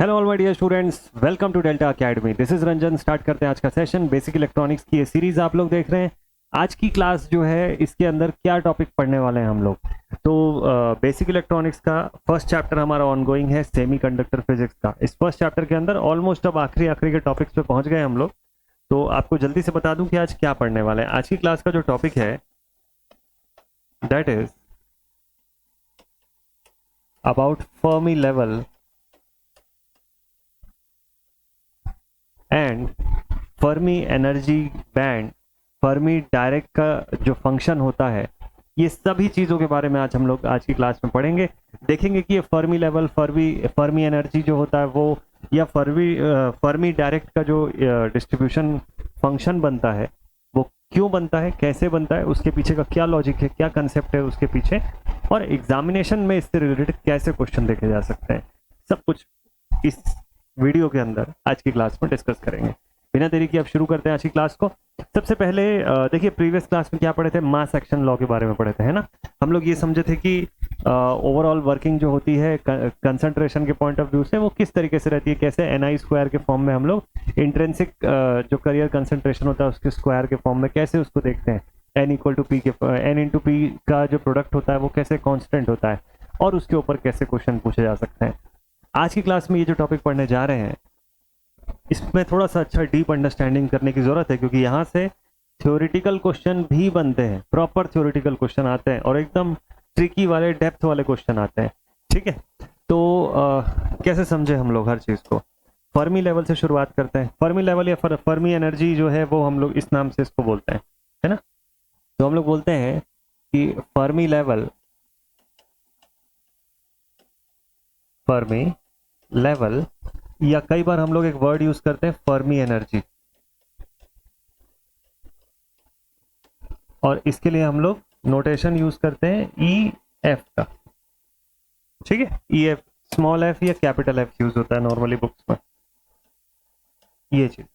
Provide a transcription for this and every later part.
Hello all my dear students, welcome to Delta academy. This is Ranjan. Start करते हैं आज का सेशन। बेसिक इलेक्ट्रॉनिक्स की ये सीरीज आप लोग देख रहे हैं। आज की क्लास जो है इसके अंदर क्या टॉपिक पढ़ने वाले हैं हम लोग, तो बेसिक इलेक्ट्रॉनिक्स का फर्स्ट चैप्टर हमारा ऑनगोइंग है, सेमीकंडक्टर फिजिक्स का। इस फर्स्ट चैप्टर के अंदर ऑलमोस्ट अब आखिरी आखिरी के टॉपिक्स पे पहुंच गए हम लोग। तो आपको जल्दी से बता दूं कि आज क्या पढ़ने वाले हैं। आज की क्लास का जो टॉपिक है that is about Fermi level and Fermi energy band. Fermi direct का जो फंक्शन होता है, ये सभी चीज़ों के बारे में आज हम लोग आज की क्लास में पढ़ेंगे। देखेंगे कि ये फर्मी लेवल, फर्मी एनर्जी जो होता है वो, या फर्मी डायरेक्ट का जो डिस्ट्रीब्यूशन फंक्शन बनता है वो क्यों बनता है, कैसे बनता है, उसके पीछे का क्या लॉजिक है, क्या कंसेप्ट है उसके पीछे, और एग्जामिनेशन में इससे रिलेटेड कैसे क्वेश्चन देखे जा सकते हैं, सब कुछ इस वीडियो के अंदर आज की क्लास में डिस्कस करेंगे। बिना देरी के अब शुरू करते हैं आज की क्लास को। सबसे पहले देखिए, प्रीवियस क्लास में क्या पढ़े थे, मास एक्शन लॉ के बारे में पढ़े थे, है ना। हम लोग ये समझे थे कि ओवरऑल वर्किंग जो होती है कंसंट्रेशन के पॉइंट ऑफ व्यू से वो किस तरीके से रहती है, कैसे NI² के फॉर्म में हम लोग इंट्रिंसिक जो करियर कंसंट्रेशन होता है उसके स्क्वायर के फॉर्म में कैसे उसको देखते हैं, N/P का जो प्रोडक्ट होता है वो कैसे कॉन्स्टेंट होता है, और उसके ऊपर कैसे क्वेश्चन पूछे जा सकते हैं। आज की क्लास में ये जो टॉपिक पढ़ने जा रहे हैं इसमें थोड़ा सा अच्छा डीप अंडरस्टैंडिंग करने की जरूरत है, क्योंकि यहाँ से थ्योरेटिकल क्वेश्चन भी बनते हैं, प्रॉपर थ्योरेटिकल क्वेश्चन आते हैं और एकदम ट्रिकी वाले डेप्थ वाले क्वेश्चन आते हैं। ठीक है, तो कैसे समझे हम लोग हर चीज़ को। फर्मी लेवल से शुरुआत करते हैं। फर्मी लेवल या फर्मी एनर्जी जो है वो हम लोग इस नाम से इसको बोलते हैं, है ना। तो हम लोग बोलते हैं कि फर्मी लेवल, या कई बार हम लोग एक वर्ड यूज करते हैं फर्मी एनर्जी, और इसके लिए हम लोग नोटेशन यूज करते हैं EF का। ठीक है, EF स्मॉल f या कैपिटल F यूज होता है नॉर्मली बुक्स में, ये चीज।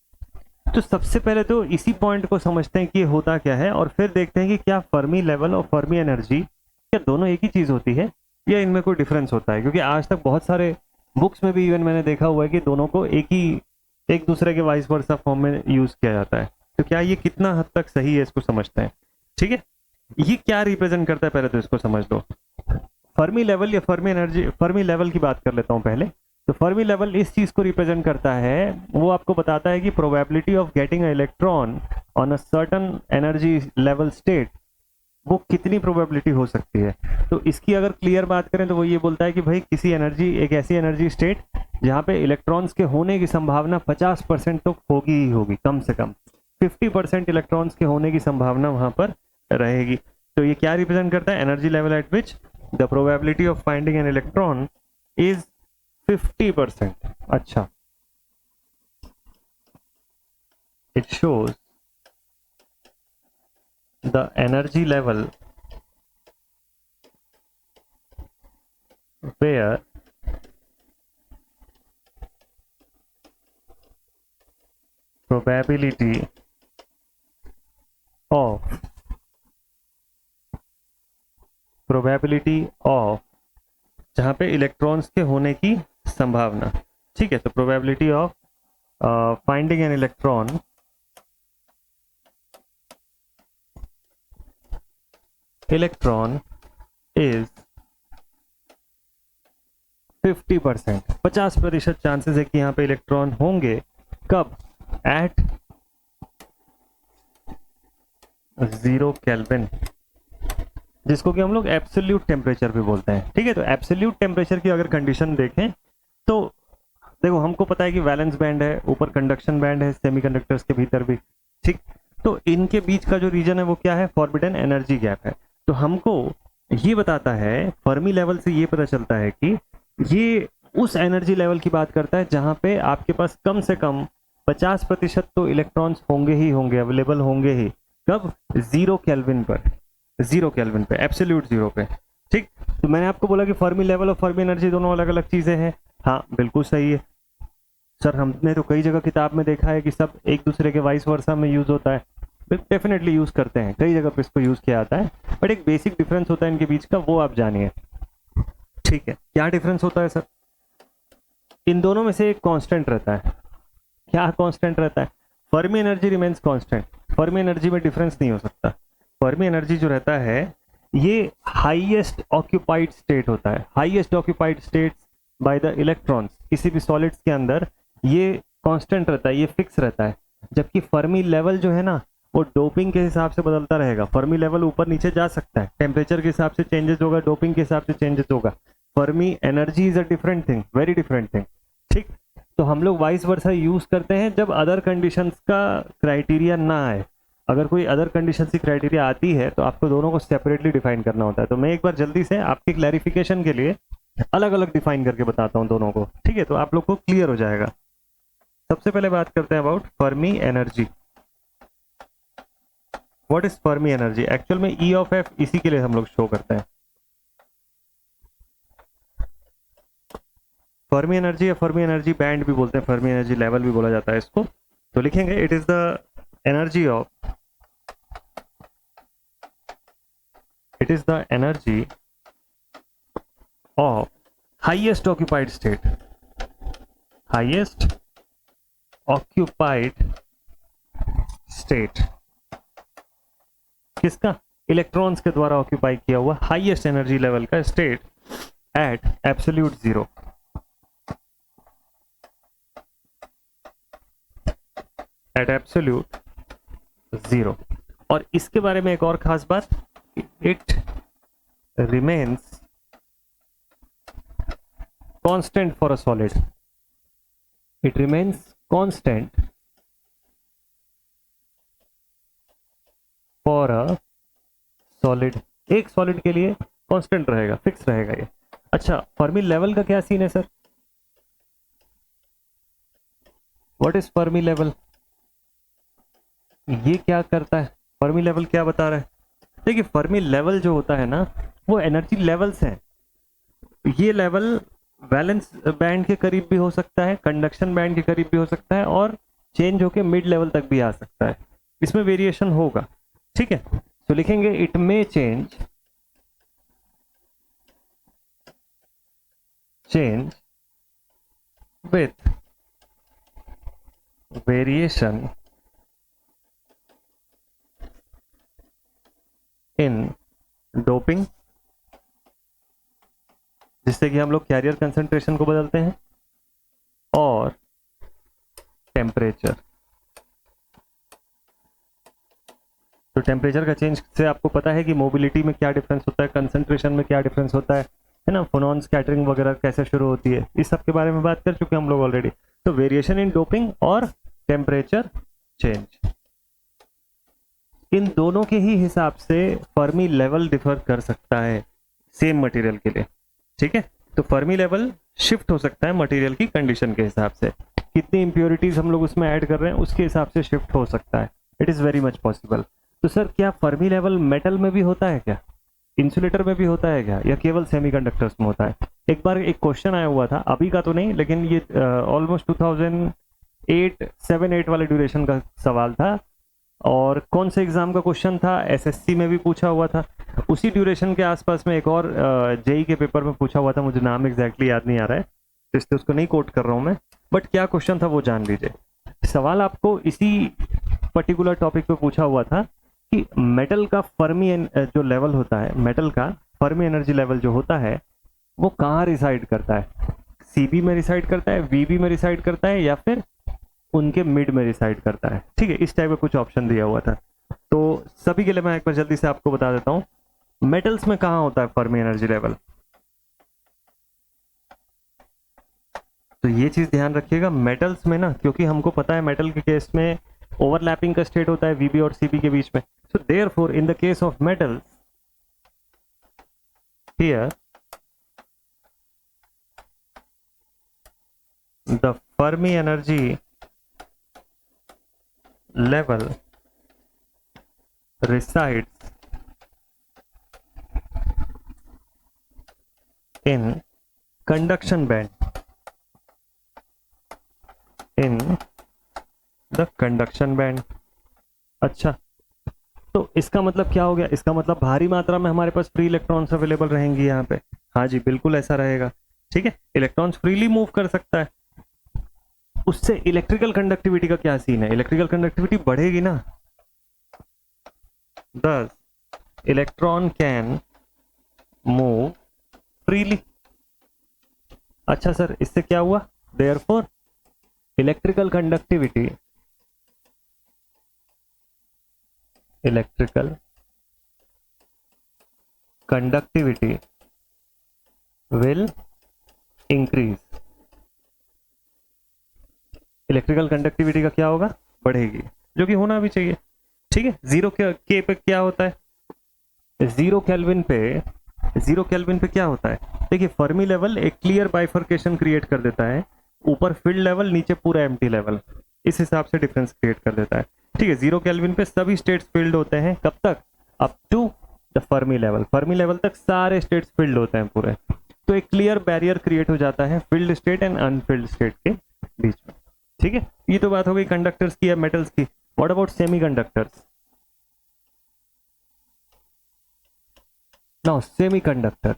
तो सबसे पहले तो इसी पॉइंट को समझते हैं कि ये होता क्या है, और फिर देखते हैं कि क्या फर्मी लेवल और फर्मी एनर्जी क्या दोनों एक ही चीज होती है या इनमें कोई डिफरेंस होता है। क्योंकि आज तक बहुत सारे बुक्स में भी इवन मैंने देखा हुआ है कि दोनों को एक दूसरे के वाइस वर्सा फॉर्म में यूज किया जाता है। तो क्या ये कितना हद तक सही है, इसको समझते हैं। ठीक है, ये क्या रिप्रेजेंट करता है पहले तो इसको समझ लो। फर्मी लेवल या फर्मी एनर्जी, फर्मी लेवल की बात कर लेता हूं पहले। तो फर्मी लेवल इस चीज को रिप्रेजेंट करता है, वो आपको बताता है कि probability of getting a electron on a certain energy level state, वो कितनी प्रोबेबिलिटी हो सकती है। तो इसकी अगर क्लियर बात करें तो वो ये बोलता है कि भाई किसी एनर्जी, एक ऐसी एनर्जी स्टेट जहाँ पे इलेक्ट्रॉन्स के होने की संभावना 50% तो होगी ही होगी, कम से कम 50% इलेक्ट्रॉन्स के होने की संभावना वहां पर रहेगी। तो ये क्या रिप्रेजेंट करता है, energy level eight which the probability of finding an electron is 50%। अच्छा, it shows the energy level where probability of जहां पे इलेक्ट्रॉन्स के होने की संभावना। ठीक है, तो probability of finding an electron is 50%। 50% chances है कि यहाँ पे इलेक्ट्रॉन होंगे। कब, एट 0 केल्विन, जिसको कि हम लोग एब्सोल्यूट टेम्परेचर भी बोलते हैं। ठीक है, तो एब्सोल्यूट टेम्परेचर की अगर कंडीशन देखें तो देखो, हमको पता है कि वैलेंस बैंड है, ऊपर कंडक्शन बैंड है सेमीकंडक्टर्स के भीतर भी। ठीक, तो इनके बीच का जो रीजन है वो क्या है, फॉरबिडन एनर्जी गैप है। तो हमको ये बताता है, फर्मी लेवल से ये पता चलता है कि ये उस एनर्जी लेवल की बात करता है जहां पे आपके पास कम से कम 50% तो इलेक्ट्रॉन्स होंगे ही होंगे, अवेलेबल होंगे ही। कब, 0 केल्विन पर, 0 केल्विन पे, एब्सोल्यूट 0 पे। ठीक, तो मैंने आपको बोला कि फर्मी लेवल और फर्मी एनर्जी दोनों अलग अलग चीजें हैं। हाँ, बिल्कुल सही है सर, हमने तो कई जगह किताब में देखा है कि सब एक दूसरे के वाइस वर्सा में यूज होता है। डेफिनेटली यूज करते हैं, कई जगह पे इसको यूज किया जाता है, बट एक बेसिक डिफरेंस होता है इनके बीच का, वो आप जानिए। ठीक है, क्या डिफरेंस होता है सर। इन दोनों में से एक कांस्टेंट रहता है। क्या कांस्टेंट रहता है? Fermi energy remains constant. Fermi energy में डिफरेंस नहीं हो सकता। फर्मी एनर्जी जो रहता है ये हाईएस्ट ऑक्यूपाइड स्टेट होता है। Highest occupied states by the electrons किसी भी सॉलिड्स के अंदर ये कांस्टेंट रहता है, ये फिक्स रहता है। जबकि फर्मी लेवल जो है ना वो डोपिंग के हिसाब से बदलता रहेगा। फर्मी लेवल ऊपर नीचे जा सकता है, टेम्परेचर के हिसाब से चेंजेस होगा, डोपिंग के हिसाब से चेंजेस होगा। Fermi energy is a different thing, very different thing. ठीक, तो हम लोग वाइस वर्सा यूज करते हैं जब अदर कंडीशंस का क्राइटेरिया ना आए। अगर कोई अदर कंडीशन की क्राइटेरिया आती है तो आपको दोनों को सेपरेटली डिफाइन करना होता है। तो मैं एक बार जल्दी से आपके क्लैरिफिकेशन के लिए अलग अलग डिफाइन करके बताता हूँ दोनों को, ठीक है? तो आप लोग को क्लियर हो जाएगा। सबसे पहले बात करते हैं about Fermi energy. What is Fermi energy? Actual में ई ऑफ एफ इसी के लिए हम लोग शो करते हैं। फर्मी एनर्जी या फर्मी एनर्जी बैंड भी बोलते हैं, फर्मी एनर्जी लेवल भी बोला जाता है इसको। तो लिखेंगे it is the energy of, it is the energy of highest occupied state, highest occupied state किसका? इलेक्ट्रॉन्स के द्वारा ऑक्यूपाई किया हुआ हाईएस्ट एनर्जी लेवल का state at absolute zero. At absolute zero. और इसके बारे में एक और खास बात, it remains constant for a solid. It remains constant for a solid. एक सॉलिड के लिए कांस्टेंट रहेगा, फिक्स रहेगा ये। अच्छा, फर्मी लेवल का क्या सीन है sir? What is Fermi level? ये क्या करता है? फर्मी लेवल क्या बता रहा है? देखिए, फर्मी लेवल जो होता है ना वो एनर्जी लेवल्स हैं। ये लेवल वैलेंस बैंड के करीब भी हो सकता है, कंडक्शन बैंड के करीब भी हो सकता है और चेंज होके मिड लेवल तक भी आ सकता है। इसमें वेरिएशन होगा, ठीक है? तो लिखेंगे it may change with variation in doping, जिससे कि हम लोग कैरियर कंसंट्रेशन को बदलते हैं, और टेम्परेचर। तो टेम्परेचर का चेंज से आपको पता है कि मोबिलिटी में क्या डिफरेंस होता है, कंसंट्रेशन में क्या डिफरेंस होता है ना? फोनॉन स्कैटरिंग वगैरह कैसे शुरू होती है, इस सब के बारे में बात कर चुके हैं हम लोग ऑलरेडी। तो वेरिएशन इन डोपिंग और टेम्परेचर चेंज, इन दोनों के ही हिसाब से फर्मी लेवल डिफर कर सकता है सेम मटेरियल के लिए, ठीक है? तो फर्मी लेवल शिफ्ट हो सकता है मटेरियल की कंडीशन के हिसाब से। कितनी इंप्योरिटीज हम लोग उसमें ऐड कर रहे हैं उसके हिसाब से शिफ्ट हो सकता है। It is very much possible. तो सर क्या फर्मी लेवल मेटल में भी होता है क्या? इंसुलेटर में भी होता है क्या, या केवल सेमीकंडक्टर्स में होता है? एक बार एक क्वेश्चन आया हुआ था, अभी का तो नहीं, लेकिन ये ऑलमोस्ट 2008-7-8 वाले ड्यूरेशन का सवाल था। और कौन से एग्जाम का क्वेश्चन था? एसएससी में भी पूछा हुआ था। उसी ड्यूरेशन के आसपास में एक और जेई के पेपर में पूछा हुआ था, मुझे नाम एग्जैक्टली याद नहीं आ रहा है, तो इसलिए उसको नहीं कोट कर रहा हूँ मैं, बट क्या क्वेश्चन था वो जान लीजिए। सवाल आपको इसी पर्टिकुलर टॉपिक पे पूछा हुआ था कि मेटल का फर्मी जो लेवल होता है, मेटल का फर्मी एनर्जी लेवल जो होता है वो कहाँ रिसाइड करता है? सीबी में रिसाइड करता है, वीबी में रिसाइड करता है, या फिर उनके मिड में रिसाइड करता है? ठीक है, इस टाइप का कुछ ऑप्शन दिया हुआ था। तो सभी के लिए मैं एक बार जल्दी से आपको बता देता हूँ, मेटल्स में कहाँ होता है फर्मी एनर्जी लेवल। तो ये चीज ध्यान रखिएगा मेटल्स में ना, क्योंकि हमको पता है मेटल के केस में ओवरलैपिंग का स्टेट होता है वीबी और सीबी के बीच में। So therefore in the case of metals here the Fermi energy level resides in conduction band, in the conduction band। अच्छा, तो इसका मतलब क्या हो गया? इसका मतलब भारी मात्रा में हमारे पास फ्री इलेक्ट्रॉन्स अवेलेबल रहेंगी यहाँ पे। हाँ जी, बिल्कुल ऐसा रहेगा, ठीक है? इलेक्ट्रॉन्स फ्रीली मूव कर सकता है, उससे इलेक्ट्रिकल कंडक्टिविटी का क्या सीन है? इलेक्ट्रिकल कंडक्टिविटी बढ़ेगी ना, thus electron can move freely. अच्छा सर, इससे क्या हुआ? therefore electrical conductivity will increase. Electrical conductivity का क्या होगा? बढ़ेगी, जो कि होना भी चाहिए। ठीक है, जीरो के पे क्या होता है? जीरो केल्विन पे क्या होता है? देखिए, फर्मी लेवल एक क्लियर बाइफर्केशन क्रिएट कर देता है, ऊपर फील्ड लेवल, नीचे पूरा एम्प्टी लेवल, इस हिसाब से डिफरेंस क्रिएट कर देता है। ठीक है, जीरो केल्विन पे सभी स्टेट्स फील्ड होते हैं, कब तक? Up to the Fermi level तक सारे स्टेट्स फील्ड होते हैं पूरे। तो एक क्लियर बैरियर क्रिएट हो जाता है field state and unfilled state के बीच में। ठीक है, ये तो बात हो गई कंडक्टर्स की या मेटल्स की। What about semiconductors? Now semiconductors,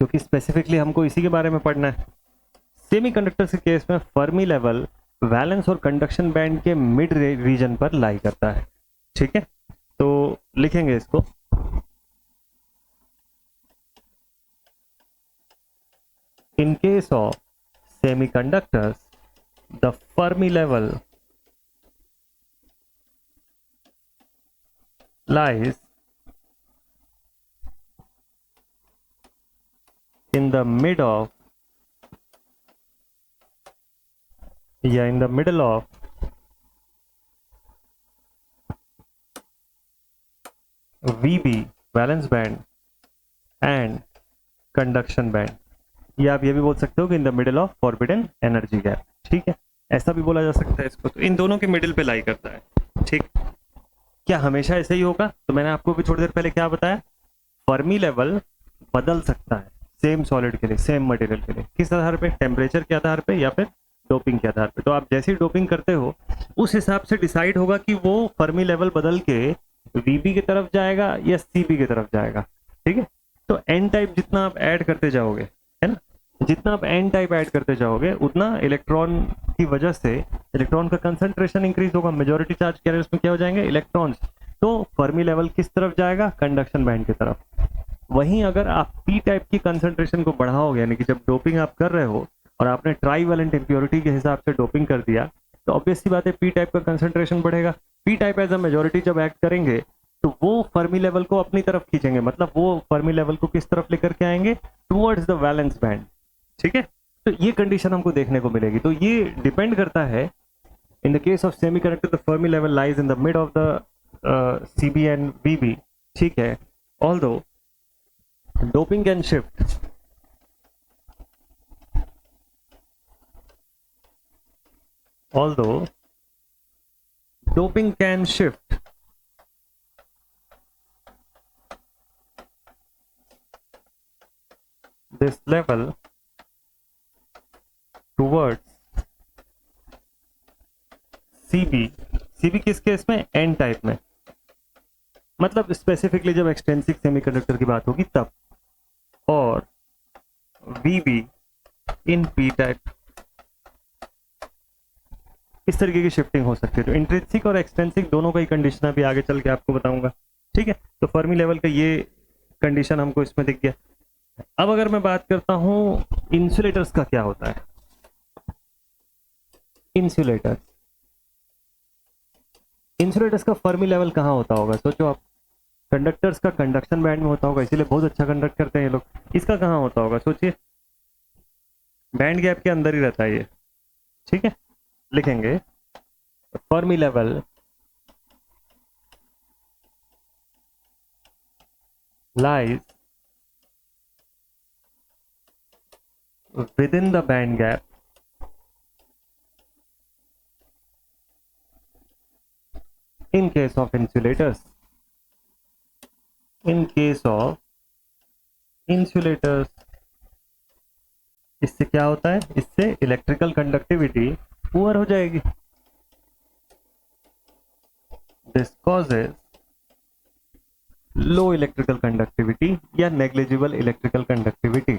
क्योंकि स्पेसिफिकली हमको इसी के बारे में पढ़ना है। सेमीकंडक्टर्स के केस में फर्मी लेवल वैलेंस और कंडक्शन बैंड के मिड रीजन पर लाई करता है। ठीक है, तो लिखेंगे इसको, in case of semiconductors the Fermi level lies in the mid of in the middle of VB valence band and conduction band, या आप ये भी बोल सकते हो कि in the middle of forbidden energy gap. ठीक है, ऐसा भी बोला जा सकता है इसको। तो इन दोनों के मिडिल पे लाई करता है। ठीक, क्या हमेशा ऐसे ही होगा? तो मैंने आपको भी थोड़ी देर पहले क्या बताया, फर्मी लेवल बदल सकता है सेम सॉलिड के लिए, सेम मटेरियल के लिए। किस आधार पे? टेम्परेचर के आधार पे या फिर डोपिंग के आधार पे। तो आप जैसे ही डोपिंग करते हो उस हिसाब से डिसाइड होगा कि वो फर्मी लेवल बदल के वीबी की तरफ जाएगा या सीबी की तरफ जाएगा। ठीक है, तो एन टाइप जितना आप ऐड करते जाओगे, है ना, जितना आप एन टाइप ऐड करते जाओगे उतना इलेक्ट्रॉन की वजह से इलेक्ट्रॉन का कंसंट्रेशन इंक्रीज होगा। मेजॉरिटी चार्ज कैरियर्स में क्या हो जाएंगे? इलेक्ट्रॉन्स। तो फर्मी लेवल किस तरफ जाएगा? कंडक्शन बैंड की तरफ। वहीं अगर आप पी टाइप की कंसंट्रेशन को बढ़ाओगे, यानी कि जब डोपिंग आप कर रहे हो और आपने ट्राईवैलेंट इम्प्योरिटी के हिसाब से डोपिंग कर दिया, तो ऑब्वियस सी बात है पी टाइप का कंसंट्रेशन बढ़ेगा। P type as a majority जब एक्ट करेंगे तो वो फर्मी लेवल को अपनी तरफ खींचेंगे, मतलब वो फर्मी लेवल को किस तरफ लेकर के आएंगे? Towards the valence band. ठीक है, तो ये कंडीशन हमको देखने को मिलेगी। तो ये डिपेंड करता है, in the case of semiconductor the Fermi level lies in the mid of the CB and VB. ठीक है, although doping can shift, although doping can shift this level towards CB किस केस में? एन टाइप में, मतलब specifically जब extensive semiconductor की बात होगी तब, और VB इन पी टाइप। इस तरीके की शिफ्टिंग हो सकती है। तो इंट्रिंसिक और एक्सटेंसिक दोनों का ही कंडीशन अभी आगे चल के आपको बताऊंगा। ठीक है, तो फर्मी लेवल का ये कंडीशन हमको इसमें दिख गया। अब अगर मैं बात करता हूं इंसुलेटर्स का क्या होता है। इंसुलेटर्स का फर्मी लेवल कहाँ होता होगा? सोचो आप, कंडक्टर्स का कंडक्शन बैंड में होता होगा, इसीलिए बहुत अच्छा कंडक्ट करते हैं ये लोग। इसका कहाँ होता होगा? सोचिए, बैंड गैप के अंदर ही रहता है ये। ठीक है, लिखेंगे Fermi level lies within the band gap in case of insulators. इससे क्या होता है? इससे इलेक्ट्रिकल कंडक्टिविटी पुअर हो जाएगी। This causes low electrical conductivity या नेग्लिजिबल इलेक्ट्रिकल कंडक्टिविटी।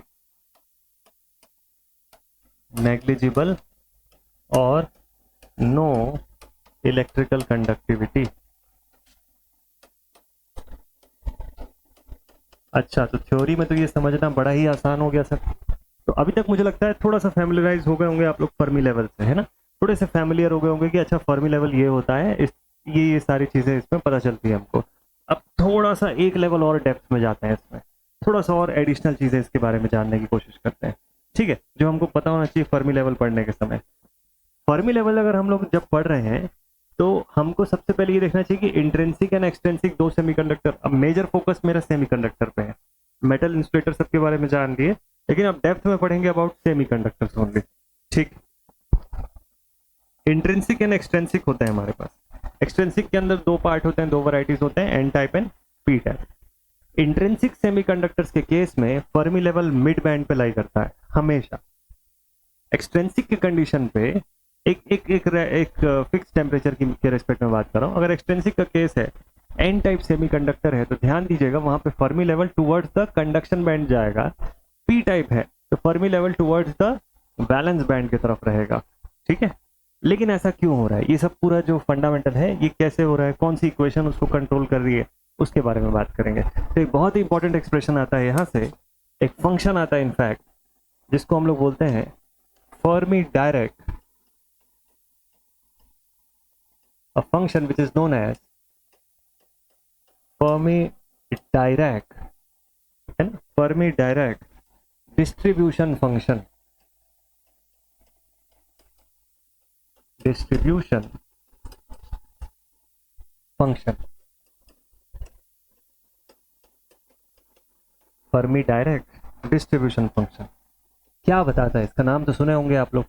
नेग्लिजिबल और नो इलेक्ट्रिकल कंडक्टिविटी। अच्छा, तो थ्योरी में तो ये समझना बड़ा ही आसान हो गया सर। तो अभी तक मुझे लगता है थोड़ा सा फैमिलियराइज हो गए होंगे आप लोग फर्मी लेवल से, है ना? थोड़े से फैमिलियर हो गए होंगे कि अच्छा फर्मी लेवल ये होता है, इस ये सारी चीजें इसमें पता चलती है हमको। अब थोड़ा सा एक लेवल और डेप्थ में जाते हैं इसमें, थोड़ा सा और एडिशनल चीजें इसके बारे में जानने की कोशिश करते हैं, ठीक है? जो हमको पता होना चाहिए फर्मी लेवल पढ़ने के समय। फर्मी लेवल अगर हम लोग जब पढ़ रहे हैं तो हमको सबसे पहले ये देखना चाहिए कि इंट्रिंसिक एंड एक्सट्रिंसिक दो सेमीकंडक्टर। अब मेजर फोकस मेरा सेमीकंडक्टर पे है, मेटल इंसुलेटर सबके बारे में जान लिए, लेकिन अब डेप्थ में पढ़ेंगे अबाउट सेमीकंडक्टर्स ओनली, ठीक? इंट्रिंसिक एंड एक्सट्रिंसिक होते हैं हमारे पास। एक्सट्रिंसिक के अंदर दो पार्ट होते हैं, दो वैरायटीज होते हैं, N type and P type. Intrinsic semiconductors के केस में फर्मी लेवल मिड बैंड पे लाई करता है हमेशा। एक्सट्रिंसिक के कंडीशन पे एक फिक्स टेम्परेचर की के रेस्पेक्ट में बात कर रहा हूँ। अगर एक्सट्रिंसिक का केस है, एन टाइप सेमीकंडक्टर है, तो ध्यान दीजिएगा वहां पे Fermi level towards the conduction band जाएगा। पी टाइप है तो Fermi level towards the valence band की तरफ रहेगा, ठीक है? लेकिन ऐसा क्यों हो रहा है? ये सब पूरा जो फंडामेंटल है ये कैसे हो रहा है, कौन सी इक्वेशन उसको कंट्रोल कर रही है, उसके बारे में बात करेंगे। तो एक बहुत ही इंपॉर्टेंट एक्सप्रेशन आता है यहाँ से, एक फंक्शन आता है इनफैक्ट, जिसको हम लोग बोलते हैं Fermi direct, a function which is known as Fermi Dirac, है ना? Fermi Dirac distribution function, distribution function, Fermi Dirac distribution function क्या बताता है? इसका नाम तो सुने होंगे आप लोग,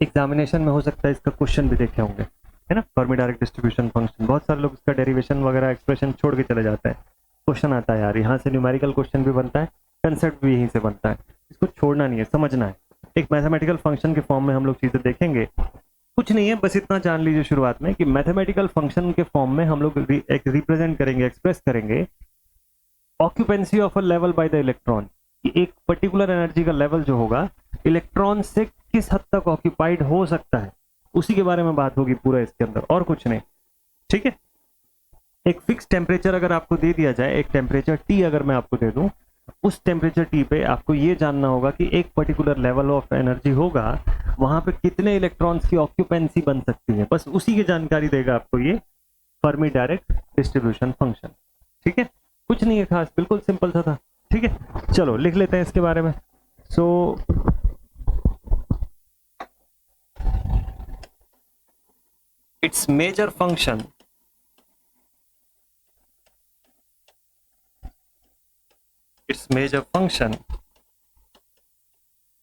एग्जामिनेशन में हो सकता है इसका क्वेश्चन भी देखे होंगे, है ना? Fermi direct distribution function. बहुत सारे लोग इसका डेरिवेशन वगैरह एक्सप्रेशन छोड़ के चले जाते हैं। क्वेश्चन आता है यार, यहाँ से न्यूमेरिकल क्वेश्चन भी बनता है, कंसेप्ट भी यहीं से बनता है, इसको छोड़ना नहीं है, समझना है। एक मैथमेटिकल फंक्शन के फॉर्म में हम लोग चीजें देखेंगे, कुछ नहीं है, बस इतना जान लीजिए शुरुआत में कि मैथमेटिकल फंक्शन के फॉर्म में हम लोग एक रिप्रेजेंट करेंगे, एक्सप्रेस करेंगे occupancy of a level by the electron. एक पर्टिकुलर एनर्जी का लेवल जो होगा इलेक्ट्रॉन से किस हद तक ऑक्यूपाइड हो सकता है, उसी के बारे में बात होगी पूरा इसके अंदर, और कुछ नहीं, ठीक है? एक फिक्स टेम्परेचर अगर आपको दे दिया जाए, एक टेम्परेचर टी अगर मैं आपको दे दूं, उस टेम्परेचर टी पे आपको ये जानना होगा कि एक पर्टिकुलर लेवल ऑफ एनर्जी होगा, वहां पे कितने इलेक्ट्रॉन्स की ऑक्यूपेंसी बन सकती है, बस उसी की जानकारी देगा आपको ये फर्मी डायरेक्ट डिस्ट्रीब्यूशन फंक्शन, ठीक है? कुछ नहीं है खास, बिल्कुल सिंपल सा था, ठीक है? चलो लिख लेते हैं इसके बारे में। So its major function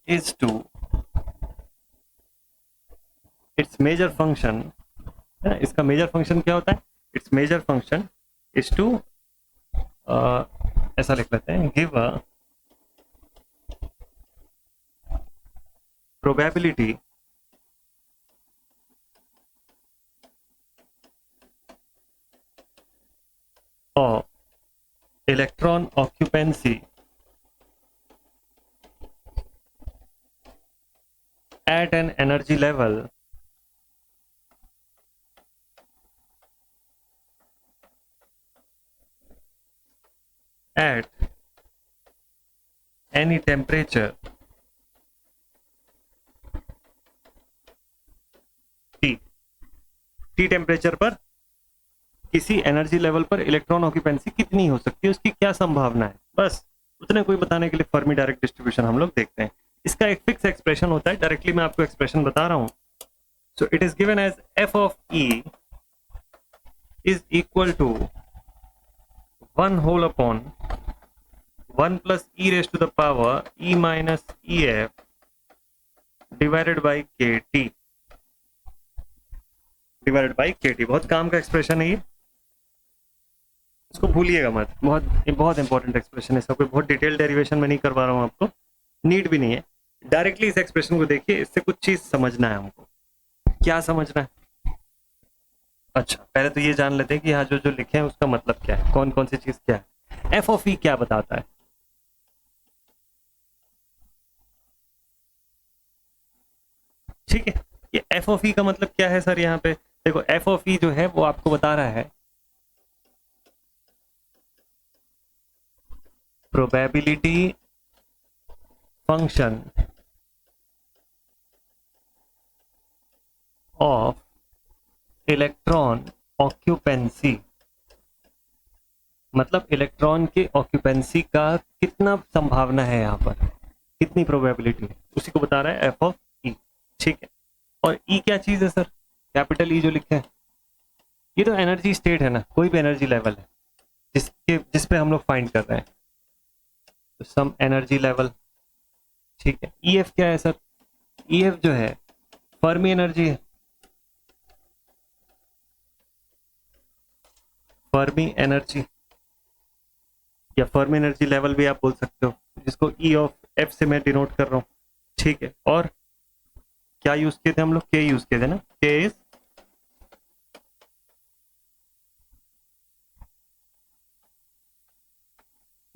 is to its major function इसका मेजर फंक्शन क्या होता है? It's major function is to, ऐसा लिख लेते हैं, give a probability of electron occupancy at an energy level at any temperature T temperature पर किसी एनर्जी लेवल पर इलेक्ट्रॉन ऑक्यूपेंसी कितनी हो सकती है, उसकी क्या संभावना है, बस उतने कोई बताने के लिए फर्मी डायरेक्ट डिस्ट्रीब्यूशन हम लोग देखते हैं। इसका एक फिक्स एक्सप्रेशन होता है, डायरेक्टली मैं आपको एक्सप्रेशन बता रहा हूं। So it is given as F of E is equal to 1 whole upon 1 plus E raise to the power E minus E F divided by K T, divided by K T. बहुत काम का expression है ये, इसको भूलिएगा मत, बहुत important expression है। इसका कोई बहुत डिटेल डेरिवेशन में नहीं करवा रहा हूँ आपको, नीड भी नहीं है। डायरेक्टली इस एक्सप्रेशन को देखिए, इससे कुछ चीज समझना है हमको। क्या समझना है? अच्छा, पहले तो ये जान लेते हैं कि यहाँ जो जो लिखे हैं उसका मतलब क्या है, कौन कौन सी चीज क्या है। एफ ऑफ ई क्या बताता है? ठीक है। ये एफ ऑफ ई का मतलब क्या है सर? यहाँ पे देखो एफ ऑफ ई जो है वो आपको बता रहा है probability function of electron occupancy, मतलब इलेक्ट्रॉन के ऑक्यूपेंसी का कितना संभावना है, यहाँ पर कितनी प्रोबेबिलिटी है, उसी को बता रहा है एफ ऑफ ई। ठीक है। और ई क्या चीज है सर? कैपिटल ई जो लिखे हैं ये तो एनर्जी स्टेट है ना, कोई भी एनर्जी लेवल है जिस पे हम लोग फाइंड कर रहे हैं, तो सम एनर्जी लेवल। ठीक है। ई एफ क्या है सर? ई एफ जो है फर्मी एनर्जी है, फर्मी एनर्जी या फर्मी एनर्जी लेवल भी आप बोल सकते हो, जिसको ई ऑफ एफ से मैं डिनोट कर रहा हूँ। ठीक है। और क्या यूज किए थे हम लोग? के यूज किए थे ना। के इज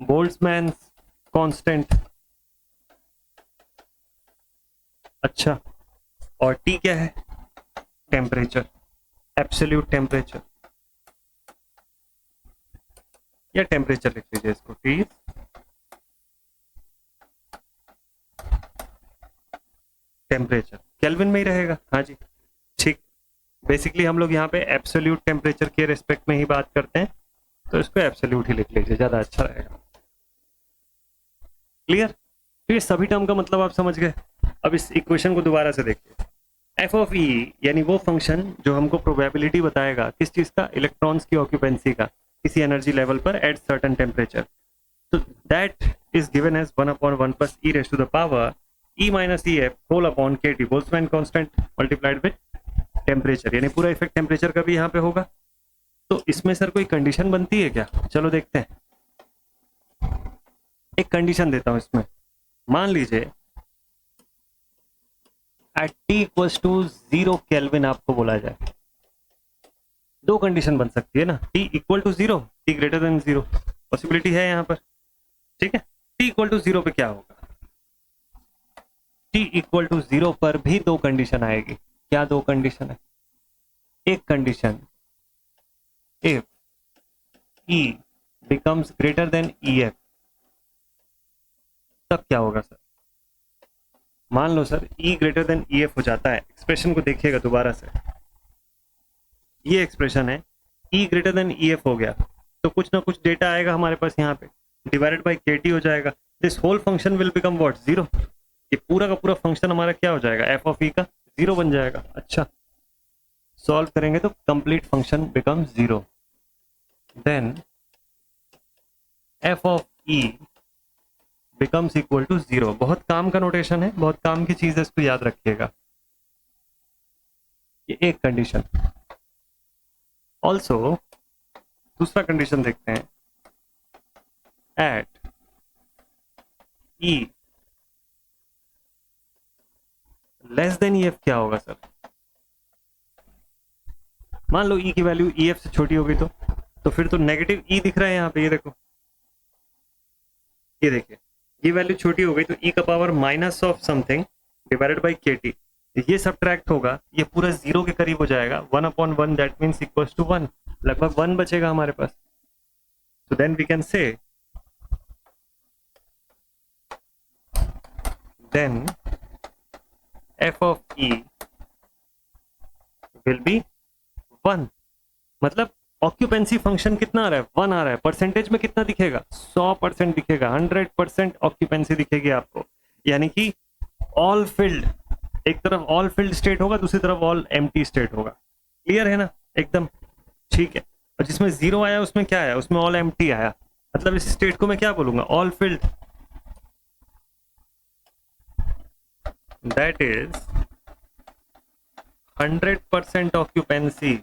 बोल्ट्जमैन कांस्टेंट। अच्छा, और टी क्या है? टेम्परेचर, एब्सोल्यूट टेम्परेचर, या टेम्परेचर लिख लीजिए इसको, टी टेम्परेचर, केल्विन में ही रहेगा। हाँ जी, ठीक। बेसिकली हम लोग यहाँ पे एब्सोल्यूट टेम्परेचर के रिस्पेक्ट में ही बात करते हैं, तो इसको एब्सोल्यूट ही लिख लीजिए, ज्यादा अच्छा रहेगा। क्लियर? तो ये सभी टर्म का मतलब आप समझ गए। अब इस इक्वेशन को दोबारा से देखिए। एफ ऑफ ई यानी वो फंक्शन जो हमको प्रोबेबिलिटी बताएगा किस चीज का? इलेक्ट्रॉन्स की ऑक्यूपेंसी का किसी एनर्जी लेवल पर एट सर्टेन टेम्परेचर। तो that is given as 1/1 plus E raise to the power E minus E F whole upon K T Boltzmann constant multiplied with temperature, यानी पूरा इफेक्ट टेम्परेचर का भी यहाँ पे होगा। तो इसमें सर कोई कंडीशन बनती है क्या? चलो देखते हैं। एक कंडीशन देता हूं इसमें। मान लीजिए at T equals to 0 kelvin आपको बोला जाए, दो कंडीशन बन सकती है ना। T equal to 0, T greater than 0, possibility है यहाँ पर। ठीक है। टी इक्वल टू 0 पे क्या होगा? टी इक्वल टू 0 पर भी दो कंडीशन आएगी। क्या दो कंडीशन है? एक condition if E becomes greater than E F, तब क्या होगा सर? मान लो सर ई ग्रेटर देन ई एफ हो जाता है, एक्सप्रेशन को देखिएगा दोबारा से। ये एक्सप्रेशन है ई ग्रेटर देन ई एफ हो गया, तो कुछ ना कुछ डेटा आएगा हमारे पास यहाँ पे, डिवाइडेड बाई के टी हो जाएगा। This whole function will become what? 0। ये पूरा का पूरा फंक्शन हमारा क्या हो जाएगा? एफ ऑफ ई का 0 बन जाएगा। अच्छा, सॉल्व करेंगे तो complete function become 0। Then F of E becomes equal to 0। बहुत काम का नोटेशन है, बहुत काम की चीज है, इसको याद रखिएगा। ये एक कंडीशन। ऑल्सो दूसरा कंडीशन देखते हैं। एट ई लेस देन ई एफ क्या होगा सर? मान लो ई की वैल्यू ई एफ से छोटी हो गई तो फिर तो नेगेटिव ई दिख रहा है यहाँ पे। ये देखो, ये देखिए, ये वैल्यू छोटी हो गई तो ई का power minus of something divided by K T, ये सब्ट्रैक्ट होगा, ये पूरा 0 के करीब हो जाएगा। 1/1 दैट मीन्स इक्वल्स टू 1, लगभग 1 बचेगा हमारे पास। तो then we can say then F of E will be 1। मतलब ऑक्यूपेंसी फंक्शन कितना आ रहा है? 1 आ रहा है। परसेंटेज में कितना दिखेगा? 100% दिखेगा, 100% ऑक्यूपेंसी दिखेगी आपको। यानी कि ऑल फिल्ड, एक तरफ ऑल फिल्ड स्टेट होगा, दूसरी तरफ ऑल एम्प्टी स्टेट होगा। क्लियर है ना एकदम? ठीक है। और जिसमें 0 आया उसमें क्या आया? उसमें ऑल एम्प्टी आया। मतलब इस स्टेट को मैं क्या बोलूंगा? All field. That is 100% occupancy.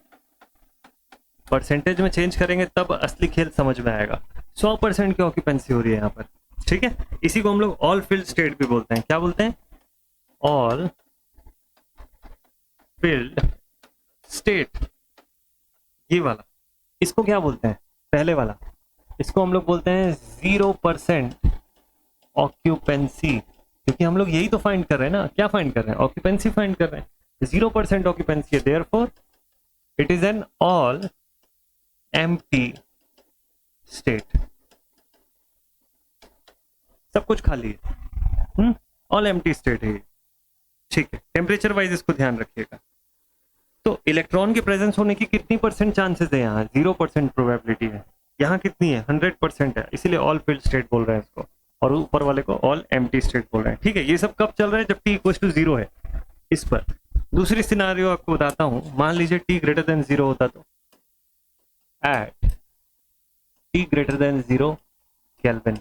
Percentage में चेंज करेंगे तब असली खेल समझ में आएगा। 100% की ऑक्यूपेंसी हो रही है यहाँ पर। ठीक है। इसी को हम लोग ऑल फिल्ड स्टेट भी बोलते हैं। क्या बोलते हैं? All field state. ये वाला, इसको क्या बोलते हैं? पहले वाला, इसको हम लोग बोलते हैं 0% ऑक्यूपेंसी क्योंकि हम लोग यही तो फाइंड कर रहे हैं ना, क्या फाइंड कर रहे हैं, ऑक्यूपेंसी फाइंड कर रहे हैं। 0% ऑक्यूपेंसी है, therefore it is an all empty state, सब कुछ खाली है, ऑल एम्प्टी स्टेट है ये। ठीक है, टेम्परेचर वाइज इसको ध्यान रखिएगा। तो इलेक्ट्रॉन के प्रेजेंस होने की कितनी परसेंट चांसेस है यहाँ, 0% प्रोबेबिलिटी है। यहाँ कितनी है, 100% है, इसीलिए ऑल फिल्ड स्टेट बोल रहे हैं इसको, और ऊपर वाले को ऑल एम्प्टी स्टेट बोल रहे हैं। ठीक है, ये सब कब चल रहा है, जब t इक्वल टू 0 है। इस पर दूसरी सिनारियो आपको बताता हूं, मान लीजिए t ग्रेटर देन 0 होता तो at t greater than 0 kelvin,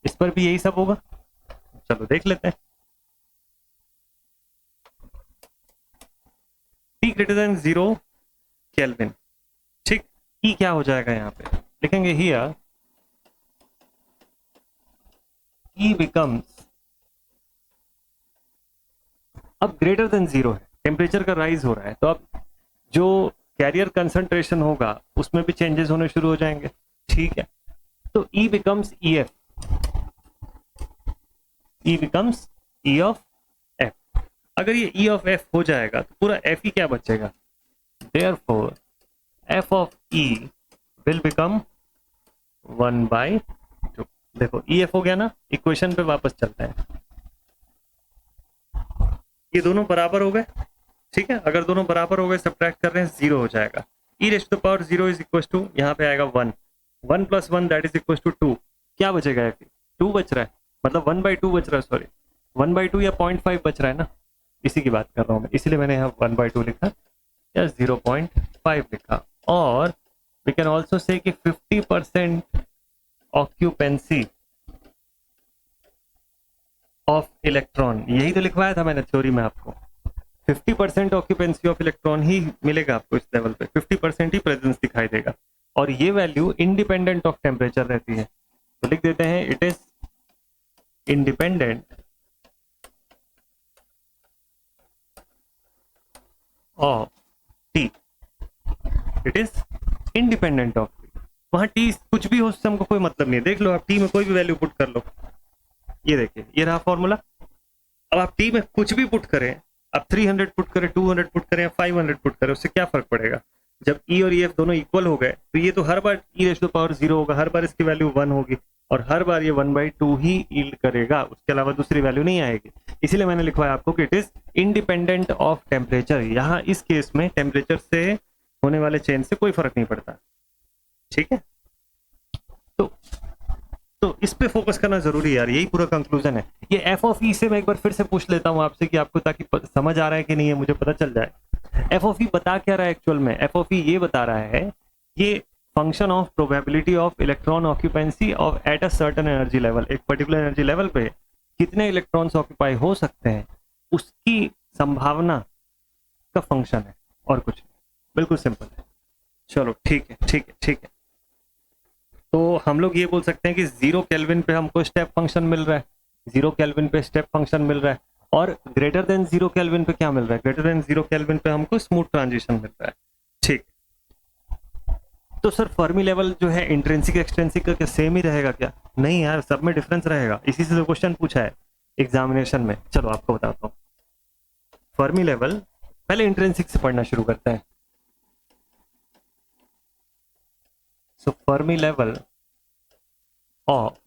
इस पर भी यही सब होगा। चलो देख लेते हैं। t ग्रेटर देन 0 केल्विन, ठीक, E क्या हो जाएगा, यहाँ पे लिखेंगे हियर E बिकम्स, अब ग्रेटर देन 0 है, टेम्परेचर का राइज हो रहा है, तो अब जो कैरियर कंसंट्रेशन होगा उसमें भी चेंजेस होने शुरू हो जाएंगे। ठीक है, तो E becomes EF, E becomes E of F। अगर ये E ऑफ F हो जाएगा तो पूरा F ही क्या बचेगा, therefore F of E will become 1/2। देखो EF हो गया ना, इक्वेशन पे वापस चलते हैं। ये दोनों बराबर हो गए, ठीक है, अगर दोनों बराबर हो गए, सब्ट्रैक्ट कर रहे हैं, 0 हो जाएगा। e raise to the power 0 is equal to, यहाँ पे आएगा 1, 1 + 1 दैट इज इक्वल टू 2। क्या बचेगा, 2 बच रहा है, मतलब 1/2 बच रहा है, सॉरी 1/2 या 0.5 बच रहा है ना, इसी की बात कर रहा हूँ मैं, इसलिए मैंने यहाँ 1/2 लिखा या 0.5 लिखा। और वी कैन ऑल्सो से कि 50% ऑक्यूपेंसी ऑफ इलेक्ट्रॉन, यही तो लिखवाया था मैंने थ्योरी में आपको, 50% ऑक्यूपेंसी ऑफ इलेक्ट्रॉन ही मिलेगा आपको इस लेवल पे, 50% ही प्रेजेंस दिखाई देगा, और ये वैल्यू इंडिपेंडेंट ऑफ टेम्परेचर रहती है। तो लिख देते हैं it is independent of T, it is independent of T. वहां टी कुछ भी हो उससे हमको कोई मतलब नहीं है, देख लो आप टी में कोई भी वैल्यू पुट कर लो, ये देखिए ये रहा फॉर्मूला। अब आप टी में कुछ भी पुट करें, आप 300 पुट करें, 200 पुट करें, 500 पुट करें, उससे क्या फर्क पड़ेगा, जब ई और एफ दोनों इक्वल हो गए तो ये तो हर बार ई रेज़ टू पावर 0 होगा, हर बार इसकी वैल्यू 1 होगी, और हर बार ये 1/2 ही यील्ड करेगा, उसके अलावा दूसरी वैल्यू नहीं आएगी। इसीलिए मैंने लिखवाया आपको कि it is independent of temperature. यहाँ इस केस में टेम्परेचर से होने वाले चेंज से कोई फर्क नहीं पड़ता। ठीक है, तो इस पे फोकस करना जरूरी है यार, यही पूरा कंक्लूजन है। ये एफ ऑफ ई से मैं एक बार फिर से पूछ लेता हूँ आपसे कि आपको, ताकि समझ आ रहा है कि नहीं है मुझे पता चल जाए। एफ ऑफ ई बता क्या रहा है एक्चुअल में, एफ ऑफ ई ये बता रहा है ये function of probability of electron occupancy of eight a certain energy level, एक पर्टिकुलर एनर्जी लेवल पे कितने इलेक्ट्रॉन्स ऑक्यूपाई हो सकते हैं उसकी संभावना का फंक्शन है, और कुछ नहीं, बिल्कुल सिंपल है। चलो ठीक है ठीक है ठीक है, तो हम लोग ये बोल सकते हैं कि 0 केल्विन पे हमको स्टेप फंक्शन मिल रहा है, 0 केल्विन पे स्टेप फंक्शन मिल रहा है, और ग्रेटर देन 0 केल्विन पे क्या मिल रहा है, ग्रेटर देन 0 केल्विन पे हमको स्मूथ ट्रांजिशन मिल रहा है। ठीक, तो सर फर्मी लेवल जो है इंट्रिंसिक एक्सट्रिंसिक का क्या सेम ही रहेगा क्या, नहीं यार, सब में डिफरेंस रहेगा, इसी से तो क्वेश्चन पूछा है एग्जामिनेशन में। चलो आपको बताता हूँ, फर्मी लेवल पहले इंट्रिंसिक से पढ़ना शुरू करते हैं। So Fermi level of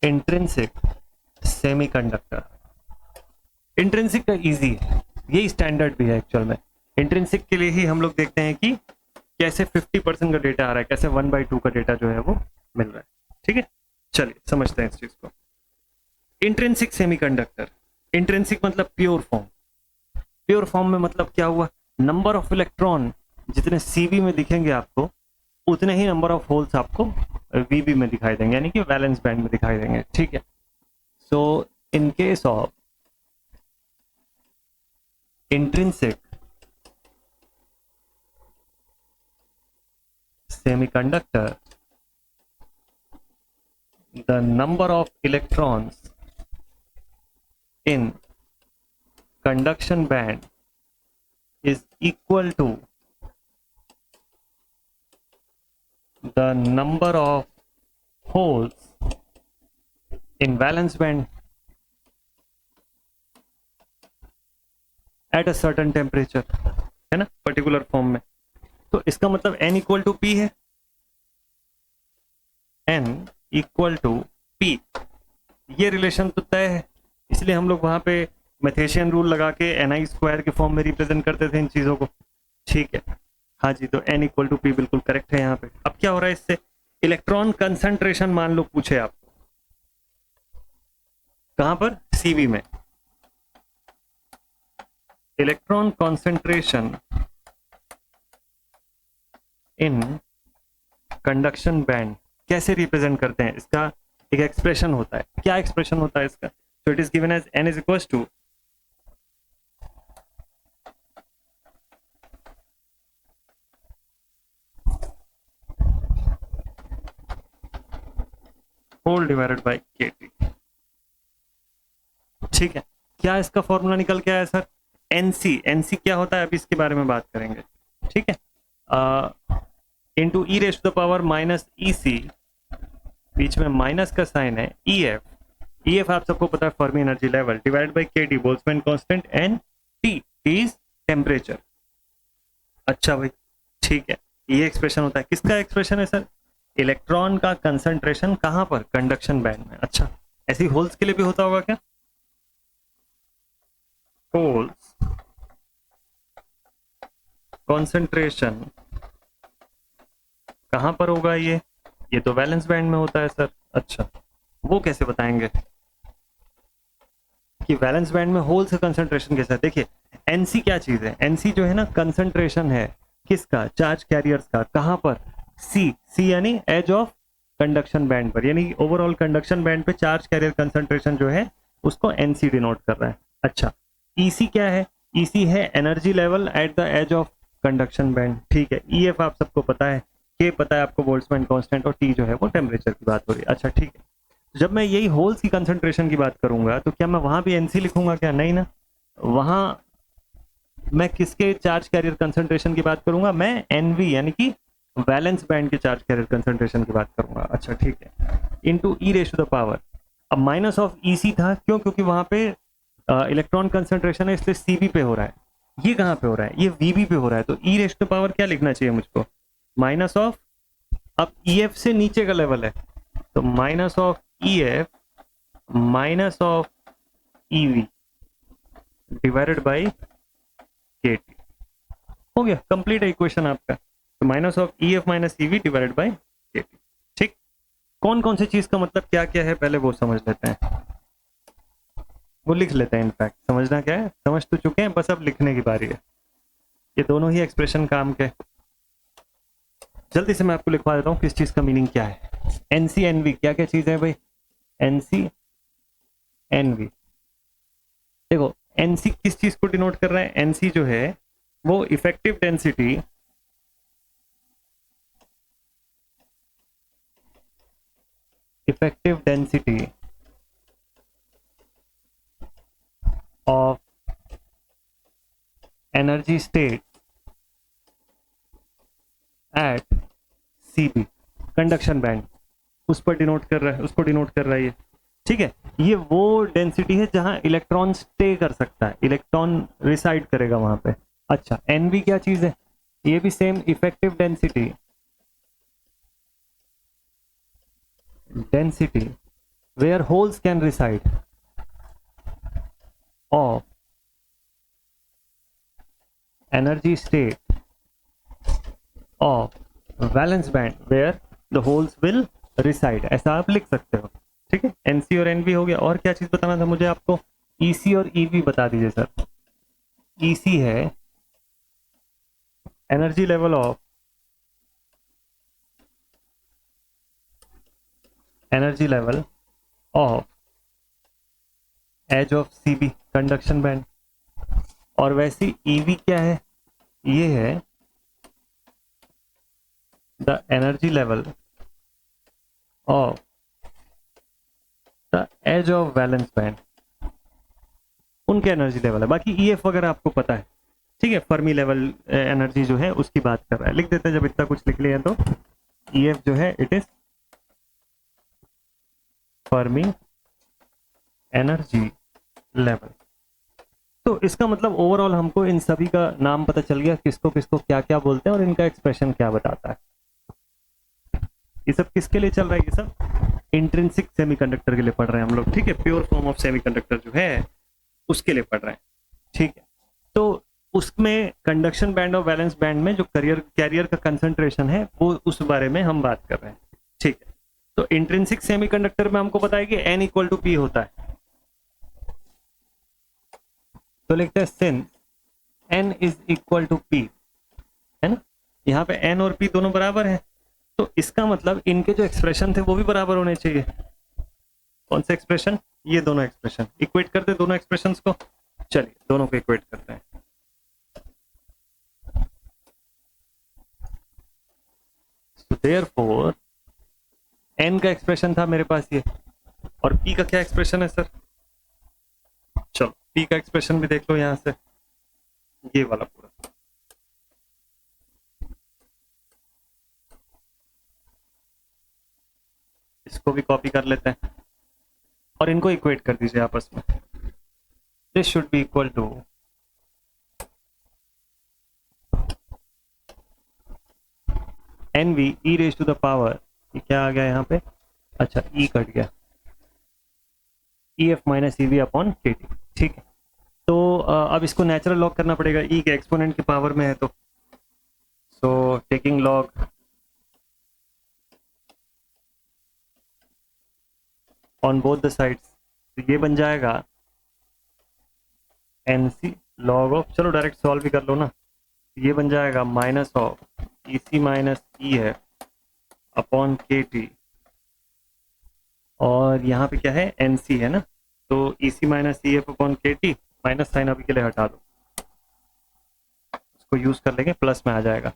intrinsic semiconductor, intrinsic का इजी है, ये स्टैंडर्ड भी है एक्चुअल में। इंट्रिंसिक के लिए ही हम लोग देखते हैं कि कैसे 50% का डेटा आ रहा है, कैसे 1/2 का डेटा जो है वो मिल रहा है। ठीक है, चलिए समझते हैं इस चीज को। इंट्रिंसिक सेमीकंडक्टर, इंट्रिंसिक मतलब प्योर फॉर्म, प्योर फॉर्म में मतलब क्या हुआ, नंबर ऑफ इलेक्ट्रॉन जितने सीबी में दिखेंगे आपको, उतने ही नंबर ऑफ होल्स आपको वीबी में दिखाई देंगे, यानी कि वैलेंस बैंड में दिखाई देंगे। ठीक है, so in case of intrinsic semiconductor, the number of electrons in conduction band is equal to the number of holes in valence band eight a certain temperature, है ना, पर्टिकुलर फॉर्म में। तो इसका मतलब n इक्वल टू पी है, n equal to P, ये relation तो तय है, इसलिए हम लोग वहां पे मैथेशियन रूल लगा के ni स्क्वायर के फॉर्म में रिप्रेजेंट करते थे इन चीजों को। ठीक है, हाँ जी, तो n इक्वल टू पी बिल्कुल करेक्ट है यहाँ पे। अब क्या हो रहा है इससे, इलेक्ट्रॉन कंसंट्रेशन मान लो पूछे आप, कहां पर, सीवी में, electron concentration in conduction band कैसे रिप्रेजेंट करते हैं, इसका एक एक्सप्रेशन होता है। क्या एक्सप्रेशन होता है इसका, so it is given as n is equals to whole divided by kT। ठीक है, क्या इसका फॉर्मूला निकल के आया सर, एनसी, एनसी क्या होता है अभी इसके बारे में बात करेंगे। ठीक है, into E raise to the power minus E C, बीच में माइनस का साइन है, ई एफ, ई एफ आप सबको पता है Fermi energy level, divide by K T, Boltzmann constant, and T, T is temperature. अच्छा भाई, ठीक है, ये एक्सप्रेशन होता है, किसका एक्सप्रेशन है सर, इलेक्ट्रॉन का कंसंट्रेशन कहां पर, कंडक्शन बैंड में। अच्छा, ऐसी होल्स के लिए भी होता होगा क्या, होल्स कंसंट्रेशन कहां पर होगा, ये तो वैलेंस बैंड में होता है सर। अच्छा, वो कैसे बताएंगे कि वैलेंस बैंड में होल्स का कंसंट्रेशन कैसा है। देखिए एनसी क्या चीज है, एनसी जो है ना कंसंट्रेशन है किसका, चार्ज कैरियर्स का, कहां पर, सी, सी यानी एज ऑफ कंडक्शन बैंड पर, यानी ओवरऑल कंडक्शन बैंड पे चार्ज कैरियर कंसंट्रेशन जो है उसको एनसी डिनोट कर रहा है। अच्छा, ईसी क्या है, ईसी है energy level at the edge of conduction band. ठीक है, ईएफ आप सबको पता है, के पता है आपको, बोल्ट्जमैन कांस्टेंट, और टी जो है वो टेम्परेचर की बात हो रही है। अच्छा ठीक है, जब मैं यही होल्स की कंसंट्रेशन की बात करूंगा तो क्या मैं वहां भी एनसी लिखूंगा क्या, नहीं ना, वहां मैं किसके चार्ज कैरियर कंसंट्रेशन की बात करूंगा, मैं एनवी यानी कि वैलेंस बैंड के चार्ज कैरियर कंसंट्रेशन की बात करूंगा। अच्छा ठीक है, into E raise to the power, अब माइनस ऑफ ईसी था, क्यों, क्योंकि वहां पे इलेक्ट्रॉन कंसंट्रेशन है, इसलिए सीबी पे हो रहा है, ये कहां पे हो रहा है, ये वीबी पे हो रहा है, तो ई रेस टू द पावर क्या लिखना चाहिए मुझको, माइनस ऑफ, अब ईएफ से नीचे का लेवल है तो minus of EF minus of EV divided by KT, हो गया कंप्लीट है इक्वेशन आपका। तो minus of EF minus EV divided by KT. ठीक, कौन कौन सी चीज का मतलब क्या क्या है पहले वो समझ लेते हैं, वो लिख लेते हैं। इनफैक्ट समझना क्या है, समझ तो चुके हैं, बस अब लिखने की बारी है। ये दोनों ही एक्सप्रेशन काम के, जल्दी से मैं आपको लिखवा देता हूँ किस चीज का मीनिंग क्या है। एनसी एनवी क्या क्या चीज है भाई, एनसी एनवी, देखो एनसी किस चीज को डिनोट कर रहा है, एनसी जो है वो effective density of energy state at CB, conduction band, उस पर डिनोट कर रहा है, उसको डिनोट कर रहा है ये। ठीक है, ये वो डेंसिटी है जहां इलेक्ट्रॉन स्टे कर सकता है, इलेक्ट्रॉन रिसाइड करेगा वहां पे। अच्छा, एनवी क्या चीज है, ये भी same effective density where holes can reside of energy state of valence band where the holes will reside, ऐसा आप लिख सकते हो। ठीक है, एनसी और एनवी हो गया, और क्या चीज बताना था मुझे आपको, ईसी और ईवी बता दीजिए सर। ईसी है energy level of edge of CB, conduction band, और वैसी ईवी क्या है, ये है the energy level of the edge of valence band, उनके एनर्जी लेवल है। बाकी ईएफ वगैरह आपको पता है। ठीक है, फर्मी लेवल एनर्जी जो है उसकी बात कर रहा है, लिख देते हैं जब इतना कुछ लिख लिया तो, ईएफ जो है it is Fermi energy level. तो इसका मतलब ओवरऑल हमको इन सभी का नाम पता चल गया, किसको किसको क्या क्या बोलते हैं और इनका एक्सप्रेशन क्या बताता है। ये सब किसके लिए चल रहा है? ये सब इंट्रिंसिक सेमीकंडक्टर के लिए पढ़ रहे हैं हम लोग, ठीक है। प्योर फॉर्म ऑफ सेमीकंडक्टर जो है उसके लिए पढ़ रहे हैं, ठीक है। तो उसमें कंडक्शन बैंड और वैलेंस बैंड में जो कैरियर का कंसंट्रेशन है वो उस बारे में हम बात कर रहे हैं, ठीक है। तो इंट्रिंसिक सेमीकंडक्टर में हमको पता है कि n इक्वल टू पी होता है, तो लिखते हैं since n is equal to p, है ना। यहाँ पे n और p दोनों बराबर हैं, तो इसका मतलब इनके जो एक्सप्रेशन थे वो भी बराबर होने चाहिए। कौन से एक्सप्रेशन? ये दोनों एक्सप्रेशन। इक्वेट करते हैं दोनों एक्सप्रेशंस को, चलिए दोनों को इक्वेट करते हैं। So therefore n का एक्सप्रेशन था मेरे पास ये, और p का क्या एक्सप्रेशन है सर? चलो p का एक्सप्रेशन भी देख लो यहां से, ये वाला पूरा। इसको भी कॉपी कर लेते हैं और इनको इक्वेट कर दीजिए आपस में। This should be equal to N V E raise to the power, ये क्या आ गया यहाँ पे? अच्छा ई कट गया, ई F minus E we upon K T, ठीक है। तो अब इसको नेचुरल लॉग करना पड़ेगा, ई के एक्सपोनेंट की पावर में है तो। So taking log on both the sides, तो ये बन जाएगा एन सी लॉग ऑफ, चलो डायरेक्ट सॉल्व भी कर लो ना, ये बन जाएगा minus of E C minus E है अपॉन के टी, और यहाँ पे क्या है? एन सी है ना, तो ई C minus E F upon K T, minus sign अभी के लिए हटा दो, उसको यूज कर लेंगे, प्लस में आ जाएगा।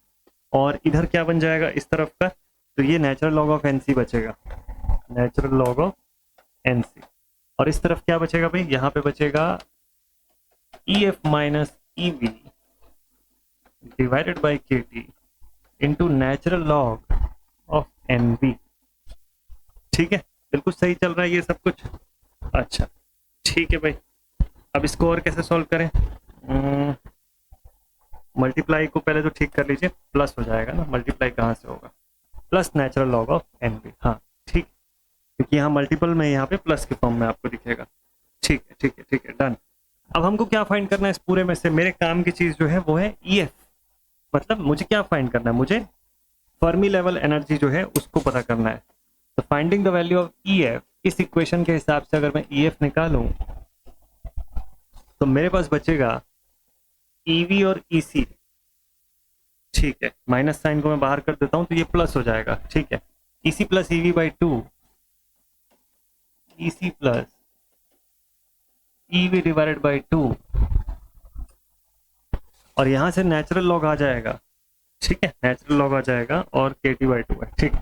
और इधर क्या बन जाएगा इस तरफ का? तो ये natural log of N C बचेगा, natural log of N C. और इस तरफ क्या बचेगा भाई? यहाँ पे बचेगा E F minus E V divided by K T into natural log of N V, ठीक है। बिल्कुल सही चल रहा है ये सब कुछ, अच्छा ठीक है भाई। अब इसको और कैसे सॉल्व करें? मल्टीप्लाई को पहले तो ठीक कर लीजिए, प्लस हो जाएगा ना, मल्टीप्लाई कहाँ से होगा? Plus natural log of N V, हाँ ठीक, क्योंकि यहाँ मल्टीपल में यहाँ पे प्लस के फॉर्म में आपको दिखेगा, ठीक है ठीक है ठीक है, डन। अब हमको क्या फाइंड करना है इस पूरे में से? मेरे काम की चीज जो है वो है ई एफ, मतलब मुझे क्या फाइंड करना है? मुझे फर्मी लेवल एनर्जी जो है उसको पता करना है। तो finding the value of E F, इस इक्वेशन के हिसाब से अगर मैं ई एफ निकालूं तो मेरे पास बचेगा ई वी और ई सी, ठीक है। माइनस साइन को मैं बाहर कर देता हूं तो ये प्लस हो जाएगा, ठीक है। E C plus E V by two, E C plus E V divided by two, और यहां से नेचुरल लॉग आ जाएगा, ठीक है, नेचुरल लॉग आ जाएगा और के टी बाई टू है, ठीक,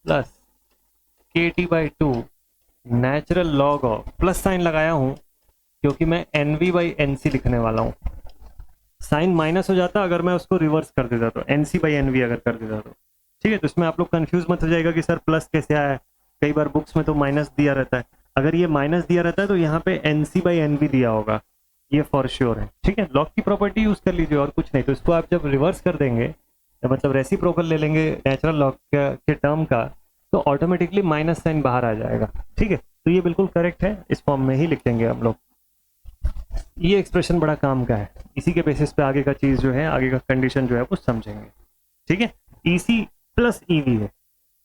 plus K T by two natural log of, plus sign लगाया हूं क्योंकि मैं N V by N C लिखने वाला हूं। साइन माइनस हो जाता अगर मैं उसको रिवर्स कर देता, तो N C by N V अगर कर देता तो, ठीक है। तो इसमें आप लोग कंफ्यूज मत हो जाएगा कि सर प्लस कैसे आया है, कई बार बुक्स में तो माइनस दिया रहता है। अगर ये माइनस दिया रहता है तो यहाँ पे N C by N V दिया होगा, ये फॉर श्योर है, ठीक है। लॉग की प्रॉपर्टी यूज कर लीजिए और कुछ नहीं। तो इसको आप जब रिवर्स कर देंगे, मतलब रेसिप्रोकल ले लेंगे नेचुरल लॉग के टर्म का, तो ऑटोमेटिकली माइनस साइन बाहर आ जाएगा, ठीक है। तो ये बिल्कुल करेक्ट है, इस फॉर्म में ही लिखेंगे हम लोग। ये एक्सप्रेशन बड़ा काम का है, इसी के बेसिस पे आगे का चीज जो है, आगे का कंडीशन जो है वो समझेंगे, ठीक है। ईसी प्लस ईवी है,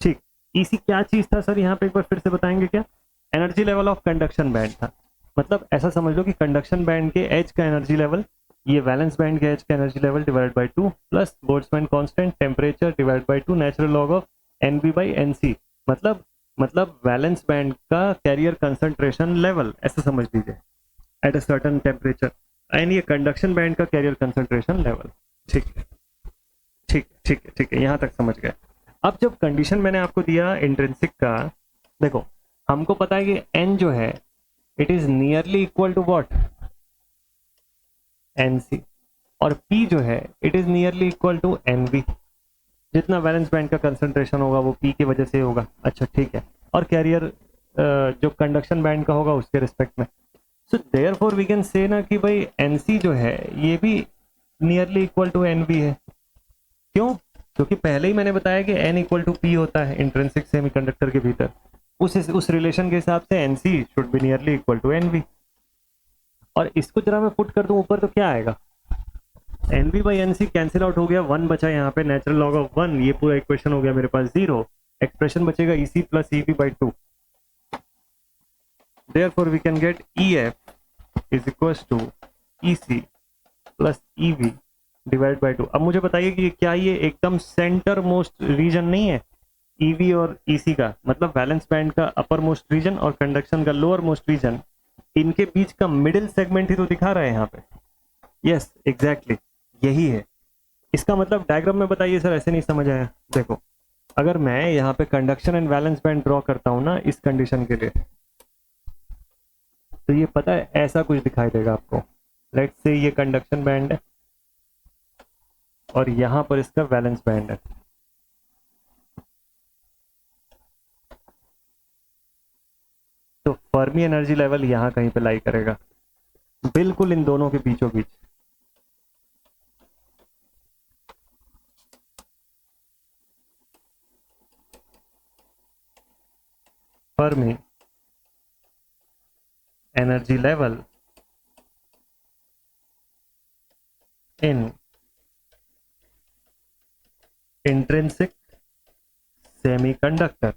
ठीक। ईसी क्या चीज था सर? यहाँ पे एक बार फिर से बताएंगे क्या? Energy level of conduction band था। मतलब ऐसा समझ लो कि कंडक्शन बैंड के एज का एनर्जी लेवल, ये वैलेंस बैंड के एज का energy level divide by two, plus Boltzmann constant temperature divide by two, natural log of N B by N C, मतलब वैलेंस बैंड का कैरियर कंसंट्रेशन लेवल, ऐसा समझ लीजिए, at a certain temperature, and ये conduction band का carrier concentration level, ठीक है ठीक है ठीक है ठीक है, यहाँ तक समझ गए। अब जब कंडीशन मैंने आपको दिया इंट्रिंसिक का, देखो हमको पता है कि एन जो है it is nearly equal to what? N C, और पी जो है it is nearly equal to N V. जितना वैलेंस बैंड का कंसंट्रेशन होगा वो पी की वजह से होगा, अच्छा ठीक है। और कैरियर जो कंडक्शन बैंड का होगा उसके रिस्पेक्ट में। सो देयरफॉर वी कैन से ना कि भाई एनसी जो है ये भी नियरली इक्वल टू एनवी है। क्यों? क्योंकि पहले ही मैंने बताया कि एन इक्वल टू पी होता है इंट्रिंसिक सेमीकंडक्टर के भीतर। उस रिलेशन के हिसाब से NC should be nearly equal to NV. और इसको जरा मैं पुट कर दूं ऊपर तो क्या आएगा? NV by NC cancel out हो गया, 1 बचा यहाँ पे, नेचुरल लॉग ऑफ 1, ये पूरा इक्वेशन हो गया मेरे पास 0। एक्सप्रेशन बचेगा EC plus EV by 2। Therefore we can get EF is equals to EC plus EV divide by 2। अब मुझे बताइए कि क्या ये एकदम सेंटर मोस्ट रीजन नहीं है ईवी और ईसी का? मतलब बैलेंस बैंड का अपर मोस्ट रीजन और कंडक्शन का लोअर मोस्ट रीजन, इनके बीच का मिडिल सेगमेंट ही तो दिखा रहा है यहाँ पे। यस एग्जैक्टली यही है। इसका मतलब डायग्राम में बताइए सर, ऐसे नहीं समझ आया। देखो अगर मैं यहाँ पे conduction and balance band draw करता हूँ ना इस कंडीशन के लिए, तो ये पता है ऐसा कुछ दिखाई देगा आपको। लेट्स से ये कंडक्शन बैंड है और यहां पर इसका बैलेंस बैंड है। तो फर्मी एनर्जी लेवल यहां कहीं पे लाई करेगा, बिल्कुल इन दोनों के बीचों बीच। Fermi energy level in intrinsic semiconductor,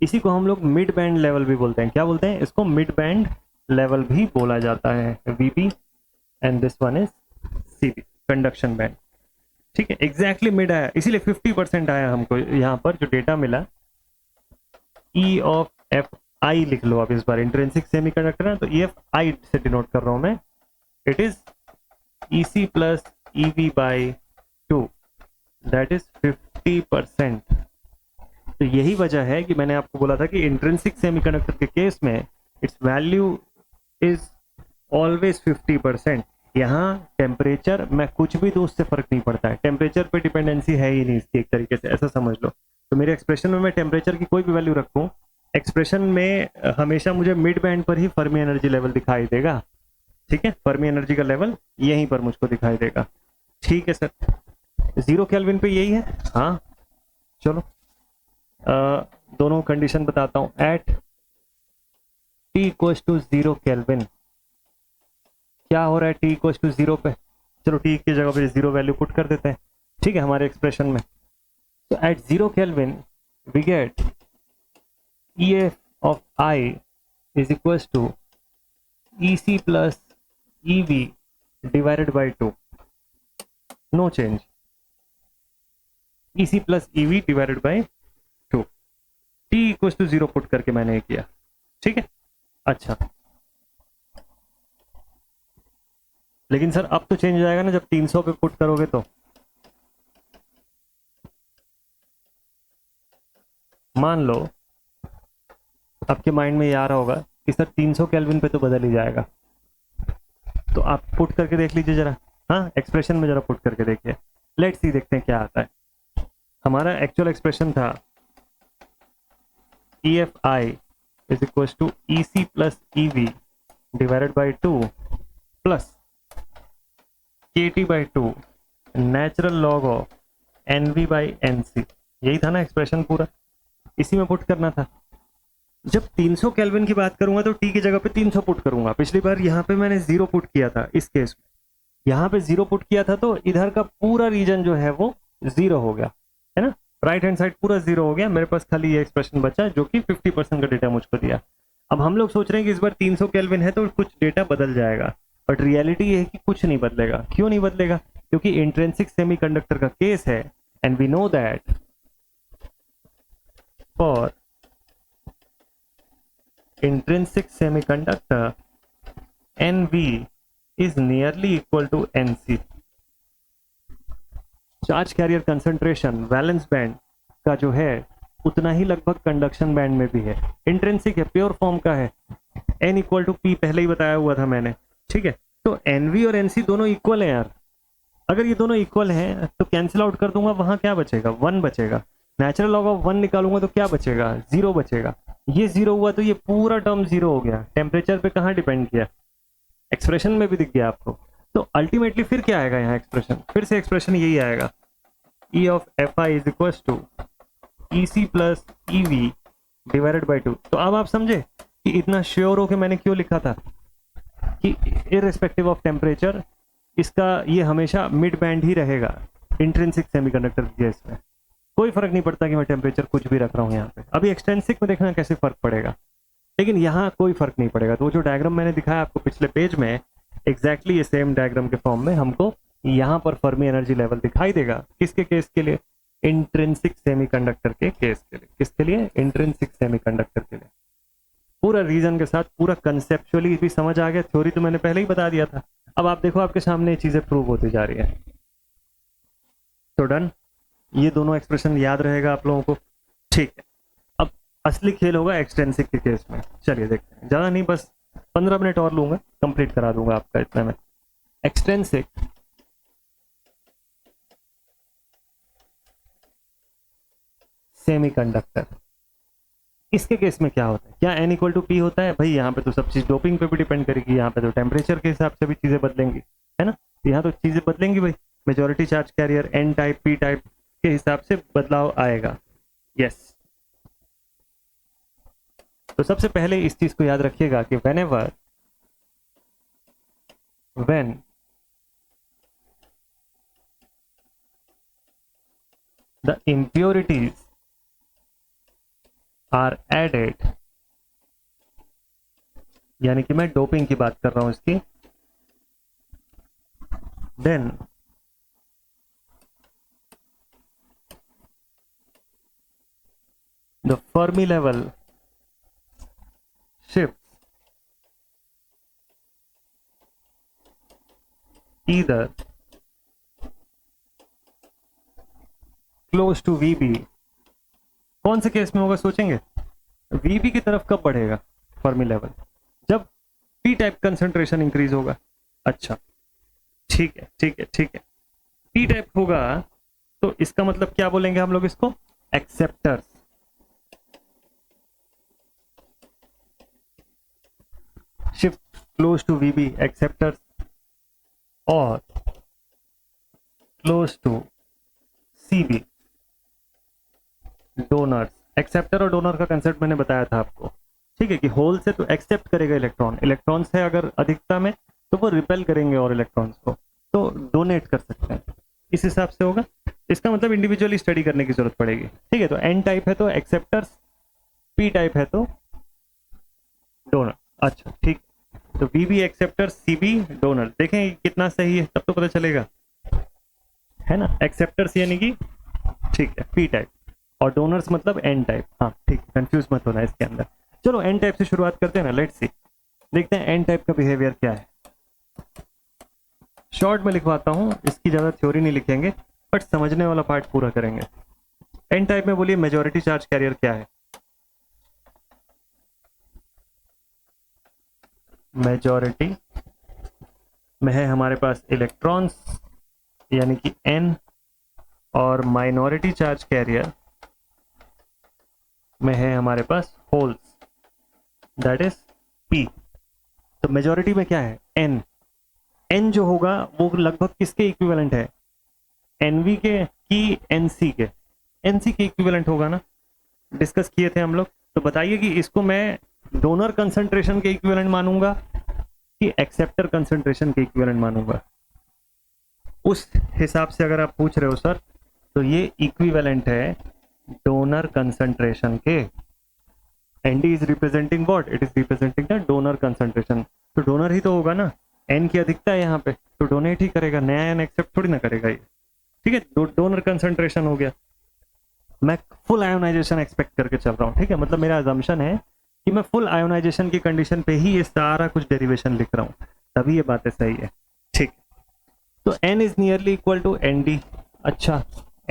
इसी को हम लोग मिड बैंड लेवल भी बोलते हैं। क्या बोलते हैं इसको? मिड बैंड लेवल भी बोला जाता है। VB and this one is CB, conduction band. ठीक है, एग्जैक्टली मिड आया, इसीलिए 50% आया हमको यहाँ पर जो डेटा मिला। ई ऑफ एफ आई लिख लो आप इस बार, इंट्रिंसिक सेमीकंडक्टर है तो ई एफ आई से डिनोट कर रहा हूं मैं। It is EC plus EV by 2, that is 50%। तो यही वजह है कि मैंने आपको बोला था कि इंट्रिंसिक सेमीकंडक्टर के केस में इट्स वैल्यू इज ऑलवेज 50%। यहाँ टेम्परेचर मैं कुछ भी दूं उससे फर्क नहीं पड़ता है, टेम्परेचर पे डिपेंडेंसी है ही नहीं इसकी, एक तरीके से ऐसा समझ लो। तो मेरे एक्सप्रेशन में मैं टेम्परेचर की कोई भी वैल्यू रखूं, एक्सप्रेशन में हमेशा मुझे मिड बैंड पर ही फर्मी एनर्जी लेवल दिखाई देगा। ठीक है, फर्मी एनर्जी का लेवल यहीं पर मुझको दिखाई देगा। ठीक है सर, 0 केल्विन पे यही है। हाँ चलो दोनों कंडीशन बताता हूं। At T equals to 0 kelvin क्या हो रहा है? टी इक्वल्स टू 0 पे, चलो टी की जगह पे 0 वैल्यू पुट कर देते हैं। ठीक है, हमारे एक्सप्रेशन में तो at 0 kelvin we get E F of I is equals to E C plus E V divided by 2, no change. E C plus E V divided by 2, T equal to 0 put करके मैंने ये किया। ठीक है, अच्छा लेकिन sir अब तो चेंज हो जाएगा ना जब 300 पे पुट करोगे तो। मान लो आपके माइंड में ये आ रहा होगा कि सर 300 केल्विन पे तो बदल ही जाएगा, तो आप पुट करके देख लीजिए जरा। हाँ एक्सप्रेशन में जरा पुट करके देखिए, लेट्स सी देखते हैं क्या आता है। हमारा एक्चुअल एक्सप्रेशन था E F I is equal to E C plus E V divided by 2 plus K T by 2 natural log of N V by N C. यही था ना एक्सप्रेशन पूरा, इसी में पुट करना था। जब 300 केल्विन की बात करूंगा तो टी की जगह पे 300 पुट करूंगा। पिछली बार यहाँ पे मैंने 0 पुट किया था, इस केस में यहाँ पे 0 पुट किया था तो इधर का पूरा रीजन जो है वो 0 हो गया है ना, राइट हैंड साइड पूरा 0 हो गया। मेरे पास खाली ये एक्सप्रेशन बचा जो कि 50% का डेटा मुझको दिया। अब हम लोग सोच रहे हैं कि इस बार 300 केल्विन है तो कुछ डेटा बदल जाएगा, बट रियलिटी ये है कि कुछ नहीं बदलेगा। क्यों नहीं बदलेगा? क्योंकि इंट्रिंसिक सेमीकंडक्टर का केस है and we know that for intrinsic semiconductor NV is nearly equal to NC। Charge carrier concentration valence band का जो है उतना ही लगभग कंडक्शन बैंड में भी है। इंट्रिंसिक है, प्योर फॉर्म का है, N इक्वल टू P पहले ही बताया हुआ था मैंने। ठीक है, तो NV और NC दोनों इक्वल है यार। अगर ये दोनों इक्वल हैं तो कैंसिल आउट कर दूंगा, वहां क्या बचेगा? 1 बचेगा। नेचुरल लॉग ऑफ 1 निकालूंगा तो क्या बचेगा? 0 बचेगा। ये जीरो हुआ तो ये पूरा टर्म जीरो हो गया। टेम्परेचर पे कहाँ डिपेंड किया, एक्सप्रेशन में भी दिख गया आपको। तो अल्टीमेटली फिर क्या आएगा यहाँ एक्सप्रेशन, फिर से एक्सप्रेशन यही आएगा, E of F I is equal to E C plus E V divided by two. तो अब आप समझे कि इतना श्योर हो के मैंने क्यों लिखा था कि इररिस्पेक्टिव ऑफ टेम्परेचर इसका ये हमेशा मिड बैंड ही रहेगा इंट्रिंसिक सेमीकंडक्टर की केस में। कोई फर्क नहीं पड़ता कि मैं टेम्परेचर कुछ भी रख रहा हूँ यहाँ पे। अभी एक्सटेंसिक में देखना कैसे फर्क पड़ेगा, लेकिन यहाँ कोई फर्क नहीं पड़ेगा। तो वो जो डायग्राम मैंने दिखाया आपको पिछले पेज में, एग्जैक्टली ये सेम डायग्राम के फॉर्म में हमको यहाँ पर फर्मी एनर्जी लेवल दिखाई देगा। किसके केस के लिए, इंट्रिंसिक सेमीकंडक्टर के केस के लिए। किसके लिए, इंट्रिंसिक सेमीकंडक्टर के लिए। पूरा रीजन के साथ, पूरा कंसेप्चुअली भी समझ आ गया। थ्योरी तो मैंने पहले ही बता दिया था। अब आप देखो आपके सामने ये चीजें प्रूव होती जा रही है। तो डन, ये दोनों एक्सप्रेशन याद रहेगा आप लोगों को, ठीक है। अब असली खेल होगा एक्सटेंसिक के केस में। चलिए देखते हैं, ज्यादा नहीं, बस 15 मिनट और लूंगा, कंप्लीट करा दूंगा आपका इतना में। एक्सटेंसिक सेमीकंडक्टर, इसके केस में क्या होता है, क्या n इक्वल टू पी होता है भाई? यहाँ पे तो सब चीज डोपिंग पे भी डिपेंड करेगी, यहाँ पे तो टेम्परेचर के हिसाब से भी चीजें बदलेंगी, है ना। यहाँ तो चीजें बदलेंगी भाई, majority charge carrier n type p type के हिसाब से बदलाव आएगा। यस, तो सबसे पहले इस चीज को याद रखिएगा कि when the impurities are added, यानी कि मैं डोपिंग की बात कर रहा हूं इसकी, then the Fermi level shifts either close to VB। कौन से केस में होगा सोचेंगे, VB की तरफ कब बढ़ेगा फर्मी लेवल, जब P टाइप कंसंट्रेशन इंक्रीज होगा। अच्छा ठीक है ठीक है ठीक है, P टाइप होगा तो इसका मतलब क्या बोलेंगे हम लोग इसको, acceptors. Shift close to VB acceptors, और close to CB donors. Acceptor और डोनर का कंसेप्ट मैंने बताया था आपको, ठीक है, कि होल से तो एक्सेप्ट करेगा इलेक्ट्रॉन, इलेक्ट्रॉन से अगर अधिकता में तो वो रिपेल करेंगे और इलेक्ट्रॉन्स को, तो डोनेट कर सकते हैं, इस हिसाब से होगा। इसका मतलब इंडिविजुअली स्टडी करने की जरूरत पड़ेगी, ठीक है। तो एन टाइप है तो एक्सेप्टर्स, पी टाइप है तो डोनर। अच्छा ठीक, तो वीबी एक्सेप्टर, सीबी डोनर। देखें कितना सही है, तब तो पता चलेगा, है ना। एक्सेप्टर्स यानी कि ठीक है पी टाइप, और डोनर्स मतलब एन टाइप। हाँ ठीक, कंफ्यूज मत होना इसके अंदर। चलो एन टाइप से शुरुआत करते हैं ना, लेट्स सी, देखते हैं एन टाइप का बिहेवियर क्या है। शॉर्ट में लिखवाता हूँ, इसकी ज्यादा थ्योरी नहीं लिखेंगे, बट समझने वाला पार्ट पूरा करेंगे। एन टाइप में बोलिए मेजॉरिटी चार्ज कैरियर क्या है, मेजॉरिटी में है हमारे पास इलेक्ट्रॉन्स यानी कि n, और माइनॉरिटी चार्ज कैरियर में है हमारे पास होल्स, दैट इज p। तो मेजॉरिटी में क्या है, n। n जो होगा वो लगभग किसके इक्विवेलेंट है, nv के कि nc के, nc के इक्विवेलेंट होगा ना, डिस्कस किए थे हम लोग। तो बताइए कि इसको मैं डोनर कंसंट्रेशन के इक्विवेलेंट मानूंगा कि एक्सेप्टर कंसंट्रेशन के इक्विवेलेंट मानूंगा। उस हिसाब से अगर आप पूछ रहे हो सर, तो ये इक्विवेलेंट है डोनर कंसंट्रेशन के। ND is representing what, it is representing the donor concentration. तो डोनर ही तो होगा ना, एन की अधिकता है यहाँ पे, तो डोनेट ही करेगा, नया एन एक्सेप्ट थोड़ी ना करेगा ये, ठीक है। डोनर कंसंट्रेशन हो गया। मैं फुल आयोनाइजेशन एक्सपेक्ट करके चल रहा हूँ, ठीक है, मतलब मेरा अजम्पशन है कि मैं फुल आयोनाइजेशन की कंडीशन पे ही ये सारा कुछ डेरिवेशन लिख रहा हूँ, तभी ये बातें सही है, ठीक। तो n is nearly equal to nd। अच्छा,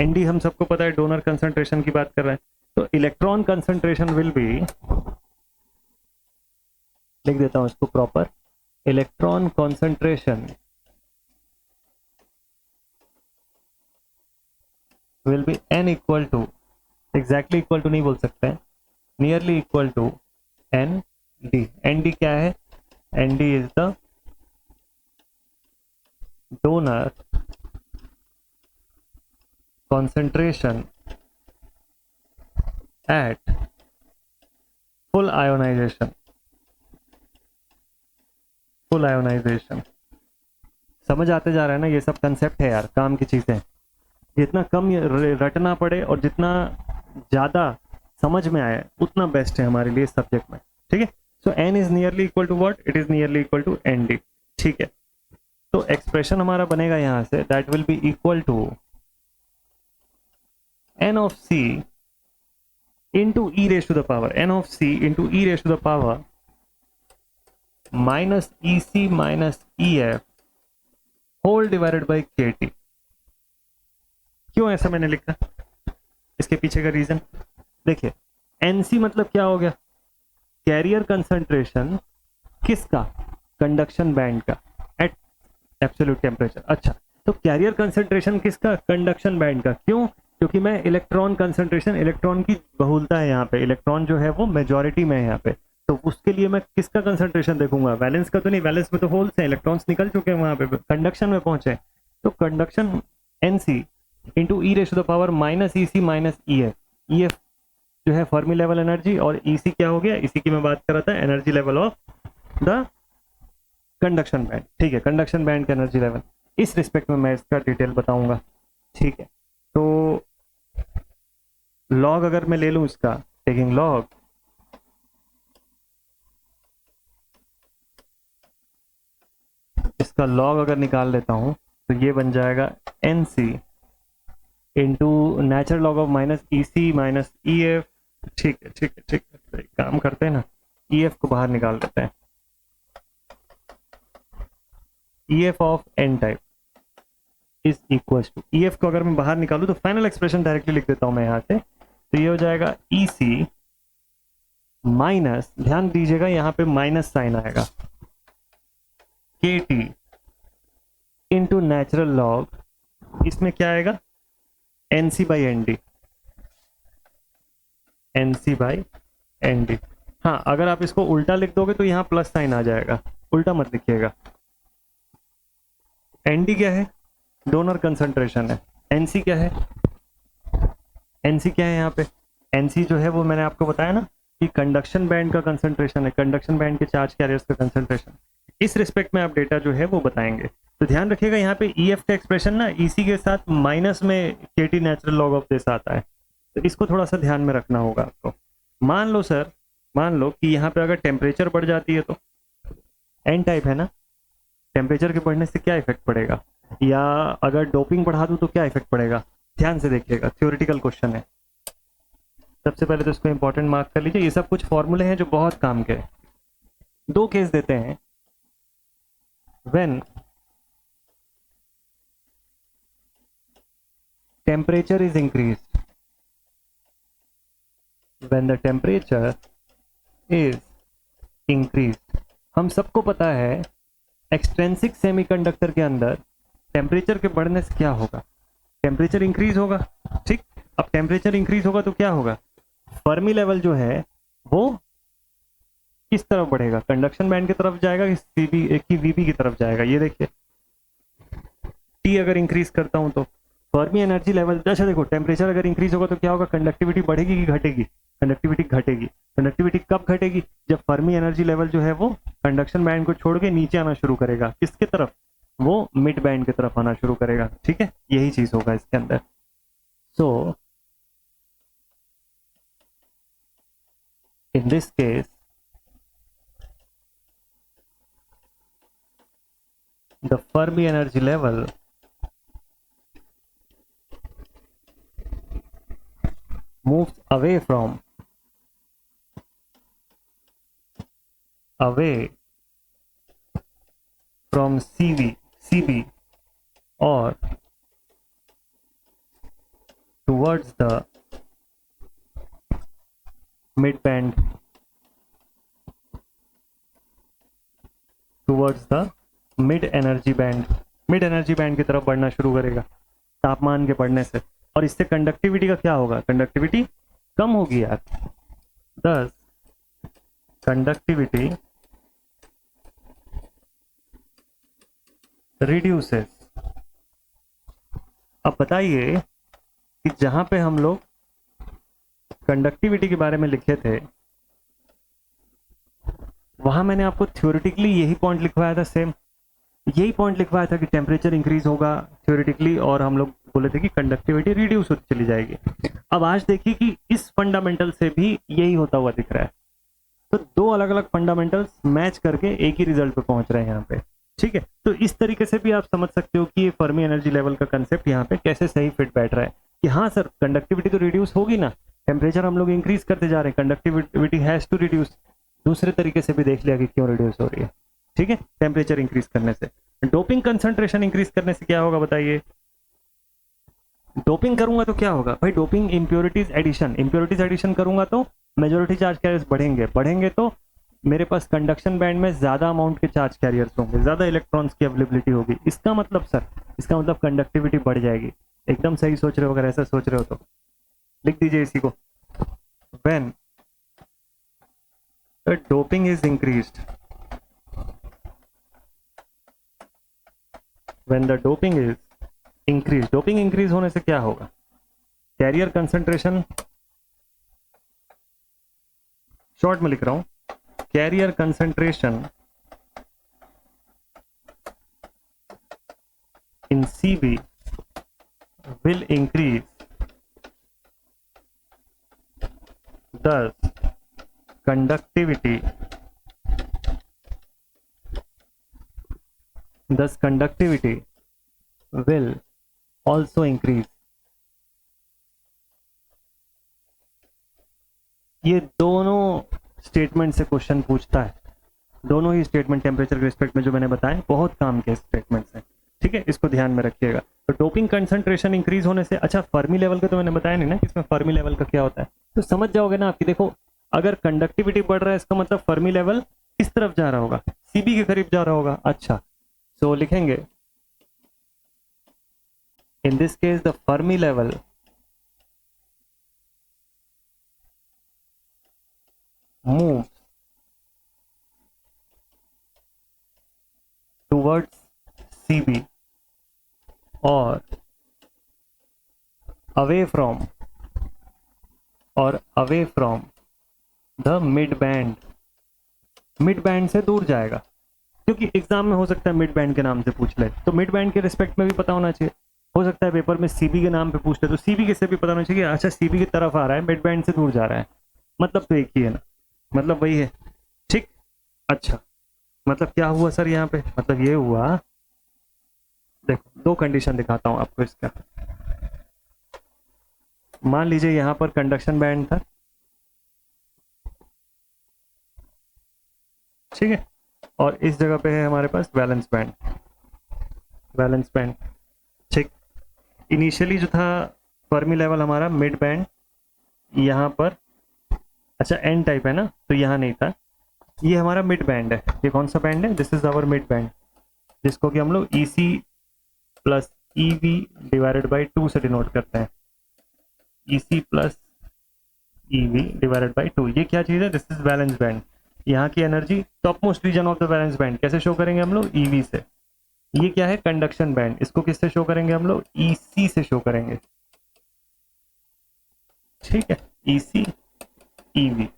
nd हम सबको पता है डोनर कंसंट्रेशन की बात कर रहे हैं, तो इलेक्ट्रॉन कंसंट्रेशन विल बी, लिख देता हूं इसको proper, electron concentration will be n equal to, exactly equal to नहीं बोल सकते हैं, nearly equal to N D. N D क्या है? N D is the donor concentration at full ionization। Full ionization समझ आते जा रहा है ना? ये सब कंसेप्ट है यार, काम की चीजें। जितना कम रटना पड़े और जितना ज्यादा समझ में आए उतना बेस्ट है हमारे लिए सब्जेक्ट में, ठीक है। So N is nearly equal to what? It is nearly equal to N D, ठीक है। तो एक्सप्रेशन हमारा बनेगा यहां से, that will be equal to n of c into e raised to the power, n of c into e raised to the power minus ec minus ef whole divided by kt। क्यों ऐसा मैंने लिखा? इसके पीछे का reason देखिए। nc मतलब क्या हो गया? कैरियर कंसंट्रेशन किसका? कंडक्शन बैंड का एट एब्सोल्यूट टेम्परेचर। अच्छा, तो कैरियर कंसंट्रेशन किसका? कंडक्शन बैंड का। क्यों? क्योंकि मैं इलेक्ट्रॉन कंसंट्रेशन, इलेक्ट्रॉन की बहुलता है यहाँ पे, इलेक्ट्रॉन जो है वो मेजॉरिटी में है यहाँ पे, तो उसके लिए मैं किसका कंसंट्रेशन देखूंगा? वैलेंस का तो नहीं, वैलेंस में तो होल्स हैं, इलेक्ट्रॉन्स निकल चुके हैं वहां पे, कंडक्शन में पहुंचे। तो conduction NC into e raise to the power minus E C minus E F. E F जो है फर्मी लेवल एनर्जी, और ई सी क्या हो गया? इसी की मैं बात कर रहा था, energy level of the conduction band, ठीक है। कंडक्शन बैंड का एनर्जी लेवल, इस रिस्पेक्ट में मैं इसका डिटेल बताऊंगा, ठीक है। तो लॉग अगर मैं ले लूं इसका, टेकिंग लॉग, इसका लॉग अगर निकाल लेता हूं तो ये बन जाएगा N C into natural log of minus E C minus E F, ठीक है ठीक है ठीक है। तो एक काम करते हैं ना, ई एफ को बाहर निकाल देते हैं। E F of N type is equal to, E F को अगर मैं बाहर निकालूं तो फाइनल एक्सप्रेशन डायरेक्टली लिख देता हूं मैं यहाँ से। तो ये हो जाएगा ई सी माइनस, ध्यान दीजिएगा यहाँ पे माइनस साइन आएगा, के टी इंटू नेचुरल लॉग, इसमें क्या आएगा? N C by N D, N C by N D. हाँ, अगर आप इसको उल्टा लिख दोगे तो यहाँ प्लस साइन आ जाएगा, उल्टा मत लिखिएगा। एन डी क्या है? डोनर कंसंट्रेशन है। एन सी क्या है? एनसी क्या है यहाँ पे? एनसी जो है वो मैंने आपको बताया ना कि कंडक्शन बैंड का कंसंट्रेशन है, कंडक्शन बैंड के चार्ज कैरियर्स का कंसंट्रेशन। इस रिस्पेक्ट में आप डेटा जो है वो बताएंगे। तो ध्यान रखिएगा यहाँ पे ई एफ का एक्सप्रेशन ना ईसी के साथ माइनस में के T natural log of this आता है, तो इसको थोड़ा सा ध्यान में रखना होगा आपको। मान लो सर, मान लो कि यहाँ पे अगर टेम्परेचर बढ़ जाती है तो एन टाइप है ना, टेम्परेचर के बढ़ने से क्या इफेक्ट पड़ेगा, या अगर डोपिंग बढ़ा दूं तो क्या इफेक्ट पड़ेगा? ध्यान से देखिएगा, थ्योरेटिकल क्वेश्चन है। सबसे पहले तो इसको इंपॉर्टेंट मार्क कर लीजिए, ये सब कुछ फॉर्मूले हैं जो बहुत काम के। दो केस देते हैं, when temperature is increased, when the temperature is increased. हम सबको पता है एक्सट्रेंसिक सेमीकंडक्टर के अंदर टेम्परेचर के बढ़ने से क्या होगा? टेम्परेचर इंक्रीज होगा, ठीक। अब टेम्परेचर इंक्रीज होगा तो क्या होगा? फर्मी लेवल जो है वो किस तरफ बढ़ेगा? कंडक्शन बैंड की तरफ जाएगा कि सीबी की वीबी की तरफ जाएगा? ये देखिए, टी अगर इंक्रीज करता हूं तो फर्मी एनर्जी लेवल, अच्छा देखो, टेम्परेचर अगर इंक्रीज होगा तो क्या होगा? कंडक्टिविटी बढ़ेगी कि घटेगी? कंडक्टिविटी घटेगी। कंडक्टिविटी कब घटेगी? जब फर्मी एनर्जी लेवल जो है वो कंडक्शन बैंड को छोड़ के नीचे आना शुरू करेगा। किसके तरफ? वो मिड बैंड की तरफ आना शुरू करेगा, ठीक है। यही चीज होगा इसके अंदर। सो in this case the Fermi energy level moves away from CB or towards the mid band, towards the mid energy band की तरफ बढ़ना शुरू करेगा तापमान के बढ़ने से। और इससे कंडक्टिविटी का क्या होगा? कंडक्टिविटी कम होगी यार, thus conductivity reduces। अब बताइए कि जहां पे हम लोग कंडक्टिविटी के बारे में लिखे थे वहां मैंने आपको थ्योरेटिकली यही पॉइंट लिखवाया था, सेम यही पॉइंट लिखवाया था कि टेम्परेचर इंक्रीज होगा थ्योरेटिकली, और हम लोग बोले थे कि कंडक्टिविटी रिड्यूस होती चली जाएगी। अब आज देखिए कि इस फंडामेंटल से भी यही होता हुआ दिख रहा है। तो दो अलग अलग फंडामेंटल्स मैच करके एक ही रिजल्ट पे पहुंच रहे हैं यहाँ पे। ठीक है, तो इस तरीके से भी आप समझ सकते हो कि ये फर्मी एनर्जी लेवल का कंसेप्ट यहाँ पे कैसे सही फिट बैठ रहा है कि हाँ सर कंडक्टिविटी तो रिड्यूस होगी ना, टेम्परेचर हम लोग इंक्रीज करते जा रहे हैं, कंडक्टिविटी हैज टू रिड्यूस। दूसरे तरीके से भी देख लिया कि क्यों रिड्यूस हो रही है। ठीक है, टेम्परेचर इंक्रीज करने से। डोपिंग कंसंट्रेशन इंक्रीज करने से क्या होगा बताइए? डोपिंग करूंगा तो क्या होगा भाई? डोपिंग इंप्योरिटीज एडिशन करूंगा तो मेजोरिटी चार्ज कैरियर्स बढ़ेंगे तो मेरे पास कंडक्शन बैंड में ज्यादा अमाउंट के चार्ज कैरियर्स होंगे, ज्यादा इलेक्ट्रॉन्स की अवेलेबिलिटी होगी। इसका मतलब सर, इसका मतलब कंडक्टिविटी बढ़ जाएगी। एकदम सही सोच रहे हो, अगर ऐसा सोच रहे हो तो लिख दीजिए इसी को। When the doping is increased, when the doping is increase, doping increase होने से क्या होगा? कैरियर कंसंट्रेशन, शॉर्ट में लिख रहा हूं, carrier concentration in CB will increase, thus conductivity will also increase। ये दोनों स्टेटमेंट से क्वेश्चन पूछता है, दोनों ही स्टेटमेंट टेम्परेचर के रिस्पेक्ट में जो मैंने बताए बहुत काम के स्टेटमेंट्स हैं। ठीक है, इसको ध्यान में रखिएगा। तो डोपिंग कंसंट्रेशन इंक्रीज होने से, अच्छा फर्मी लेवल का तो मैंने बताया नहीं ना कि इसमें फर्मी लेवल का क्या होता है, तो समझ जाओगे ना आपकी। देखो अगर कंडक्टिविटी बढ़ रहा है इसका मतलब फर्मी लेवल किस तरफ जा रहा होगा? सीबी के करीब जा रहा होगा। अच्छा, सो लिखेंगे in this case the Fermi level move towards CB और away from the mid band, mid band से दूर जाएगा। क्योंकि एग्जाम में हो सकता है मिड बैंड के नाम से पूछ ले, तो मिड बैंड के रिस्पेक्ट में भी पता होना चाहिए। हो सकता है पेपर में सीबी के नाम पे पूछ ले, तो सीबी के से भी पता होना चाहिए कि अच्छा सीबी की तरफ आ रहा है, मिड बैंड से दूर जा रहा है। मतलब तो एक ही है ना, मतलब वही है। ठीक, अच्छा मतलब क्या हुआ सर यहाँ पे? मतलब ये हुआ, देखो दो कंडीशन दिखाता हूं आपको इसका। मान लीजिए यहां पर कंडक्शन बैंड था, ठीक है, और इस जगह पे है हमारे पास वैलेंस बैंड, ठीक। इनिशियली जो था फर्मी लेवल हमारा मिड बैंड यहाँ पर, अच्छा एन टाइप है ना, तो यहाँ नहीं था, ये हमारा मिड बैंड है। ये कौन सा बैंड है? This is our mid band, जिसको कि हम लोग E C plus E V divided by 2 से डिनोट करते हैं। E C plus E V divided by 2, ये क्या चीज़ है? This is valence band. यहाँ की energy top most region of the valence band कैसे शो करेंगे हम लोग? ई वी से। ये क्या है? Conduction band. इसको किससे शो करेंगे हम लोग? ई सी से शो करेंगे। ठीक है, ई सी ई वी,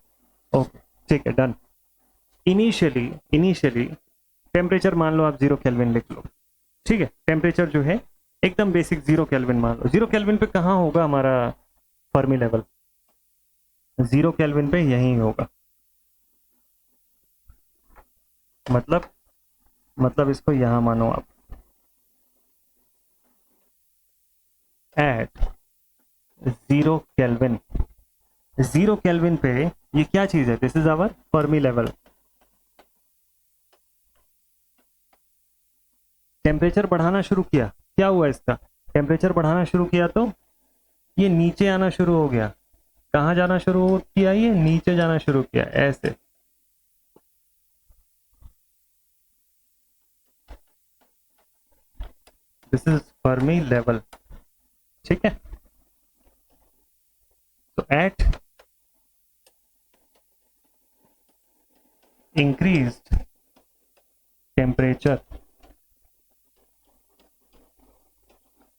ओके ठीक है, डन। इनिशियली टेम्परेचर मान लो आप 0 केल्विन लिख लो। ठीक है, टेम्परेचर जो है एकदम बेसिक 0 केल्विन मान लो। 0 केल्विन पे कहाँ होगा हमारा फर्मी लेवल? 0 केल्विन पे यहीं होगा। मतलब इसको यहां मानो आप, एट 0 केल्विन। 0 केल्विन पे ये क्या चीज है? This is our Fermi level. Temperature बढ़ाना शुरू किया, क्या हुआ इसका? टेम्परेचर बढ़ाना शुरू किया तो ये नीचे आना शुरू हो गया। कहाँ जाना शुरू किया? ये नीचे जाना शुरू किया, ऐसे। दिस इज फर्मी लेवल, ठीक है। तो एट इंक्रीज्ड टेम्परेचर।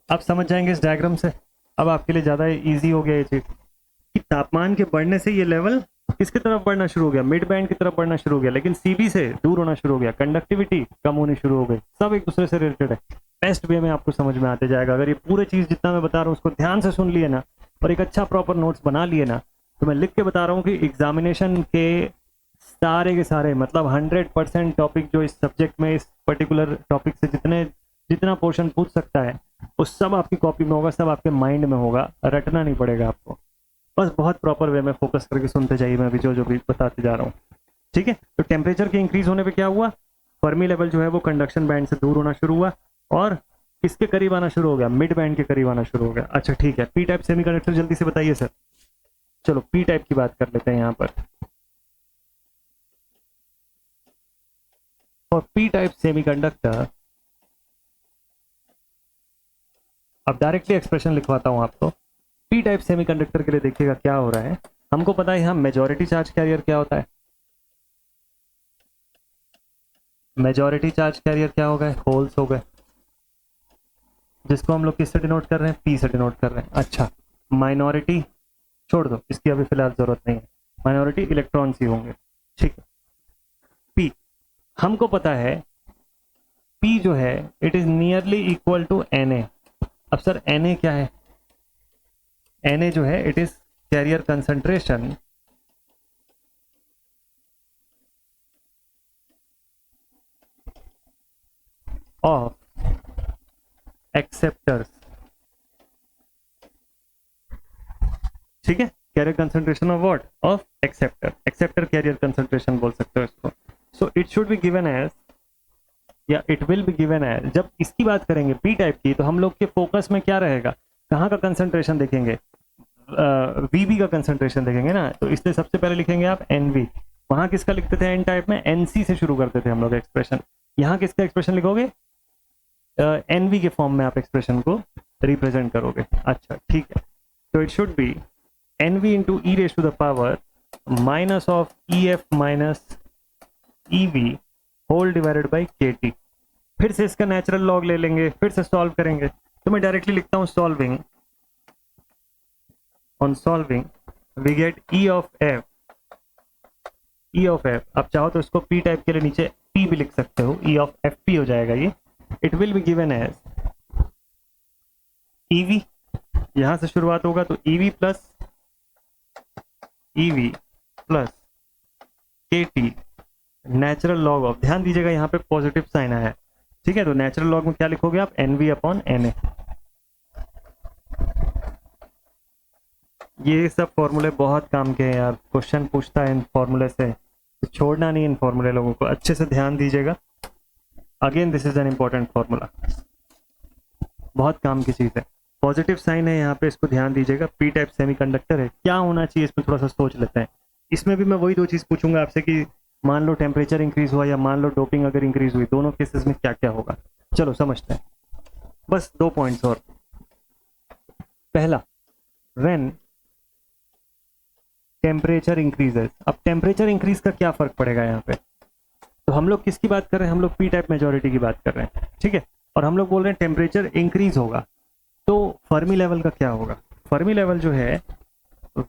आप समझ जाएंगे इस डायग्राम से, अब आपके लिए ज़्यादा इजी हो गया ये चीज़ कि तापमान के बढ़ने से ये लेवल किसकी तरफ बढ़ना शुरू हो गया, मिड बैंड की तरफ बढ़ना शुरू हो गया, लेकिन सीबी से दूर होना शुरू हो गया, कंडक्टिविटी कम होनी शुरू हो गई। सब एक दूसरे से रिलेटेड है, बेस्ट वे में आपको समझ में आते जाएगा। अगर ये पूरे चीज़ जितना मैं बता रहा हूँ उसको ध्यान से सुन लिए ना और एक अच्छा प्रॉपर नोट्स बना लिए ना, तो मैं लिख के बता रहा हूँ कि एग्जामिनेशन के सारे मतलब 100% टॉपिक जो इस सब्जेक्ट में, इस पर्टिकुलर टॉपिक से जितना पोर्शन पूछ सकता है वो सब आपकी कॉपी में होगा, सब आपके माइंड में होगा, रटना नहीं पड़ेगा आपको। बस बहुत प्रॉपर वे में फोकस करके सुनते जाइए मैं अभी जो भी बताते जा रहा हूँ, ठीक है। तो टेम्परेचर के इंक्रीज होने पे क्या हुआ, फर्मी लेवल जो है वो कंडक्शन बैंड से दूर होना शुरू हुआ और किसके करीब आना शुरू हो गया, मिड बैंड के करीब आना शुरू हो गया। अच्छा ठीक है, पी टाइप सेमीकंडक्टर जल्दी से बताइए सर। चलो पी टाइप की बात कर लेते हैं यहाँ पर। और पी टाइप सेमीकंडक्टर, अब डायरेक्टली एक्सप्रेशन लिखवाता हूँ आपको। पी टाइप सेमीकंडक्टर के लिए देखिएगा क्या हो रहा है। हमको पता है यहाँ मेजॉरिटी चार्ज कैरियर क्या होता है, मेजॉरिटी चार्ज कैरियर क्या हो गए, होल्स हो गए, जिसको हम लोग किससे डिनोट कर रहे हैं, पी से डिनोट कर रहे हैं। अच्छा माइनॉरिटी छोड़ दो, इसकी अभी फिलहाल जरूरत नहीं है, माइनॉरिटी इलेक्ट्रॉन्स ही होंगे, ठीक है। पी हमको पता है, पी जो है it is nearly equal to N A. अब सर एन ए क्या है, एन जो है it is carrier concentration of acceptors, ठीक है। Carrier concentration of what, of acceptor, acceptor carrier concentration बोल सकते हो इसको। So it should be given as, या it will be given as, जब इसकी बात करेंगे पी टाइप की तो हम लोग के फोकस में क्या रहेगा, कहाँ का कंसंट्रेशन देखेंगे, वीबी का कंसंट्रेशन देखेंगे ना, तो इसलिए सबसे पहले लिखेंगे आप एनवी। वहां किसका लिखते थे एन टाइप में, एनसी से शुरू करते थे हम लोग एक्सप्रेशन, यहाँ किसका एक्सप्रेशन लिखोगे, एनवी के फॉर्म में आप एक्सप्रेशन को रिप्रेजेंट करोगे। अच्छा ठीक है, तो it should be NV into E raise to the power minus of E F minus E V whole divided by K T. फिर से इसका नेचुरल लॉग ले लेंगे, फिर से सॉल्व करेंगे, तो मैं डायरेक्टली लिखता हूँ solving, on solving we get e of f, e of f, आप चाहो तो इसको p टाइप के लिए नीचे p भी लिख सकते हो, e of fp हो जाएगा ये। it will be given as ev, यहां से शुरुआत होगा तो ev plus kt natural log of, ध्यान दीजिएगा यहाँ पे पॉजिटिव साइन आया है, ठीक है। तो नेचुरल लॉग में क्या लिखोगे आप, nv अपॉन na। ये सब फॉर्मूले बहुत काम के हैं यार, क्वेश्चन पूछता है इन फॉर्मूले से, तो छोड़ना नहीं इन फॉर्मूले, लोगों को अच्छे से ध्यान दीजिएगा। Again this is an important formula, बहुत काम की चीज़ है। पॉजिटिव साइन है यहाँ पे, इसको ध्यान दीजिएगा। पी टाइप सेमीकंडक्टर है, क्या होना चाहिए इसमें थोड़ा सा सोच लेते हैं। इसमें भी मैं वही दो चीज़ पूछूंगा आपसे कि मान लो टेम्परेचर इंक्रीज हुआ या मान लो डोपिंग अगर इंक्रीज हुई, दोनों केसेस में क्या क्या होगा। चलो समझते हैं, बस 2 पॉइंट्स और। पहला, व्हेन टेम्परेचर इंक्रीजेस, अब टेम्परेचर इंक्रीज का क्या फर्क पड़ेगा यहाँ पे, तो हम लोग किसकी बात कर रहे हैं, हम लोग पी टाइप मेजॉरिटी की बात कर रहे हैं, ठीक है। और हम लोग बोल रहे हैं टेम्परेचर इंक्रीज होगा, तो फर्मी लेवल का क्या होगा, फर्मी लेवल जो है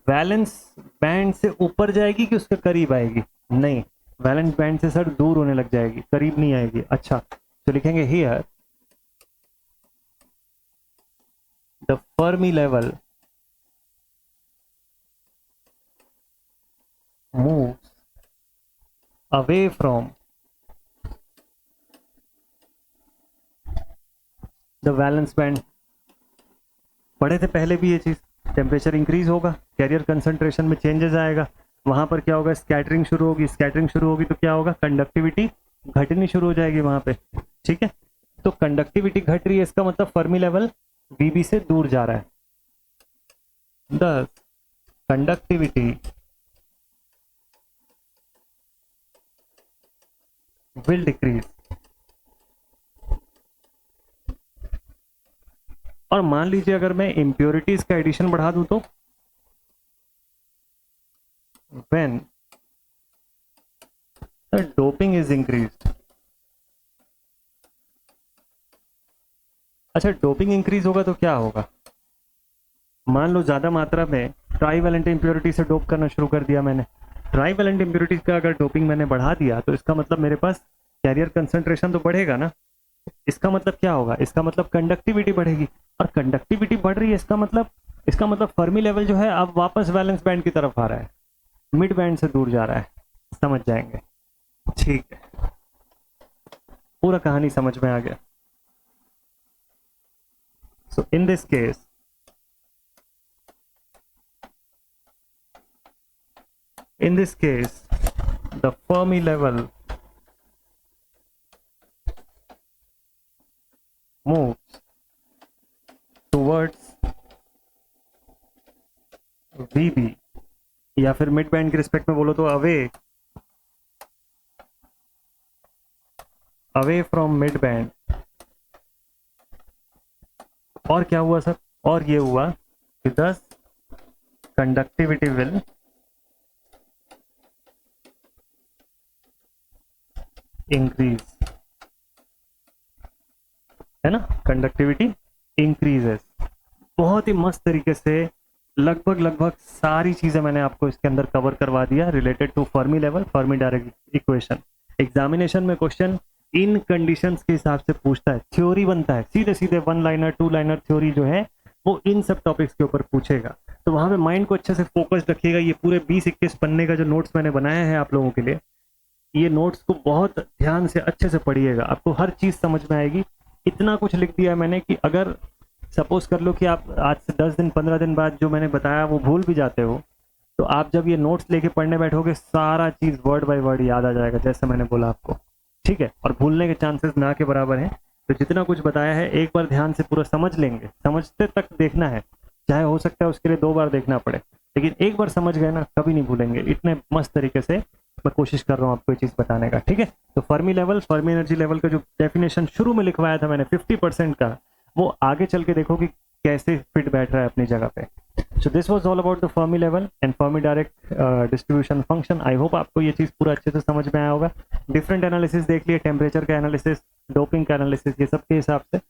वैलेंस बैंड से ऊपर जाएगी कि उसके करीब आएगी, नहीं, वैलेंस बैंड से सर दूर होने लग जाएगी, करीब नहीं आएगी। अच्छा तो लिखेंगे here the Fermi level moves away from the valence band। पढ़े थे पहले भी ये चीज, टेम्परेचर इंक्रीज होगा, कैरियर कंसंट्रेशन में चेंजेस आएगा, वहां पर क्या होगा, स्कैटरिंग शुरू होगी, स्कैटरिंग शुरू होगी तो क्या होगा, कंडक्टिविटी घटनी शुरू हो जाएगी वहां पे, ठीक है। तो कंडक्टिविटी घट रही है, इसका मतलब फर्मी लेवल वीबी से दूर जा रहा है, दस कंडक्टिविटी will decrease। और मान लीजिए अगर मैं इम्प्योरिटीज का एडिशन बढ़ा दूं तो when डोपिंग इज इंक्रीज। अच्छा, डोपिंग इंक्रीज होगा तो क्या होगा? मान लो ज्यादा मात्रा में ट्राईवैलेंट इम्प्योरिटी से डोप करना शुरू कर दिया मैंने। ट्राईवैलेंट इम्प्योरिटीज का अगर डोपिंग मैंने बढ़ा दिया तो इसका मतलब मेरे पास कैरियर कंसंट्रेशन तो बढ़ेगा ना। इसका मतलब क्या होगा? इसका मतलब कंडक्टिविटी बढ़ेगी, और कंडक्टिविटी बढ़ रही है इसका मतलब फर्मी लेवल जो है अब वापस वैलेंस बैंड की तरफ आ रहा है, मिड बैंड से दूर जा रहा है। समझ जाएंगे, ठीक है, पूरा कहानी समझ में आ गया। So in this case the Fermi level moves towards VB, या फिर मिड बैंड के रिस्पेक्ट में बोलो तो अवे फ्रॉम मिड बैंड। और क्या हुआ सर? और ये हुआ कि thus conductivity will इंक्रीज, है ना, कंडक्टिविटी इंक्रीजेस। बहुत ही मस्त तरीके से लगभग सारी चीजें मैंने आपको इसके अंदर कवर करवा दिया related to Fermi level, Fermi Dirac equation. Examination में क्वेश्चन इन कंडीशंस के हिसाब से पूछता है, थ्योरी बनता है, सीधे सीधे 1 लाइनर 2 लाइनर थ्योरी जो है वो इन सब टॉपिक्स के ऊपर पूछेगा। तो वहां पे माइंड को अच्छे से फोकस्ड रखिएगा। ये पूरे 20-21 पन्ने का जो नोट्स मैंने बनाया है आप लोगों के लिए, ये नोट्स को बहुत ध्यान से अच्छे से पढ़िएगा, आपको हर चीज समझ में आएगी। इतना कुछ लिख दिया है मैंने कि अगर सपोज कर लो कि आप आज से 10 दिन 15 दिन बाद जो मैंने बताया वो भूल भी जाते हो, तो आप जब ये नोट्स लेके पढ़ने बैठोगे सारा चीज वर्ड बाय वर्ड याद आ जाएगा, जैसे मैंने बोला आपको, ठीक है। और भूलने के चांसेस ना के बराबर हैं। तो जितना कुछ बताया है एक बार ध्यान से पूरा समझ लेंगे, समझते तक देखना है, चाहे हो सकता है उसके लिए 2 बार देखना पड़े, लेकिन एक बार समझ गए ना कभी नहीं भूलेंगे। इतने मस्त तरीके से मैं कोशिश कर रहा हूँ आपको ये चीज बताने का, ठीक है। तो Fermi level, Fermi energy level का जो डेफिनेशन शुरू में लिखवाया था मैंने 50% का, वो आगे चल के देखो कि कैसे फिट बैठ रहा है अपनी जगह पे। So this was all about the Fermi level and Fermi direct distribution function. I hope आपको ये चीज पूरा अच्छे से समझ में आया होगा। डिफरेंट एनालिसिस देख लिए, टेम्परेचर का एनालिसिस, डोपिंग का एनालिसिस, ये सब के हिसाब से।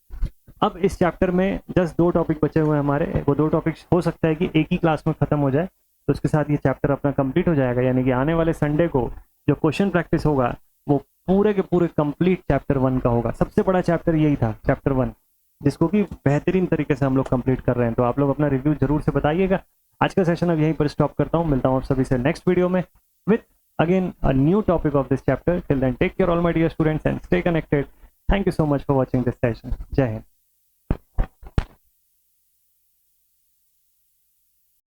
अब इस चैप्टर में जस्ट 2 टॉपिक बचे हुए हैं हमारे, वो 2 टॉपिक हो सकता है कि एक ही क्लास में खत्म हो जाए, तो उसके साथ ये चैप्टर अपना कंप्लीट हो जाएगा। यानी कि आने वाले संडे को जो क्वेश्चन प्रैक्टिस होगा वो पूरे के पूरे कंप्लीट चैप्टर 1 का होगा। सबसे बड़ा चैप्टर यही था, चैप्टर 1, जिसको कि बेहतरीन तरीके से हम लोग कंप्लीट कर रहे हैं। तो आप लोग अपना रिव्यू जरूर से बताइएगा। आज का सेशन अब यहीं पर स्टॉप करता हूँ, मिलता हूँ आप सभी से नेक्स्ट वीडियो में with again a new topic of this chapter. Till then take care all my dear students and stay connected. Thank you so much for watching this session. जय हिंद।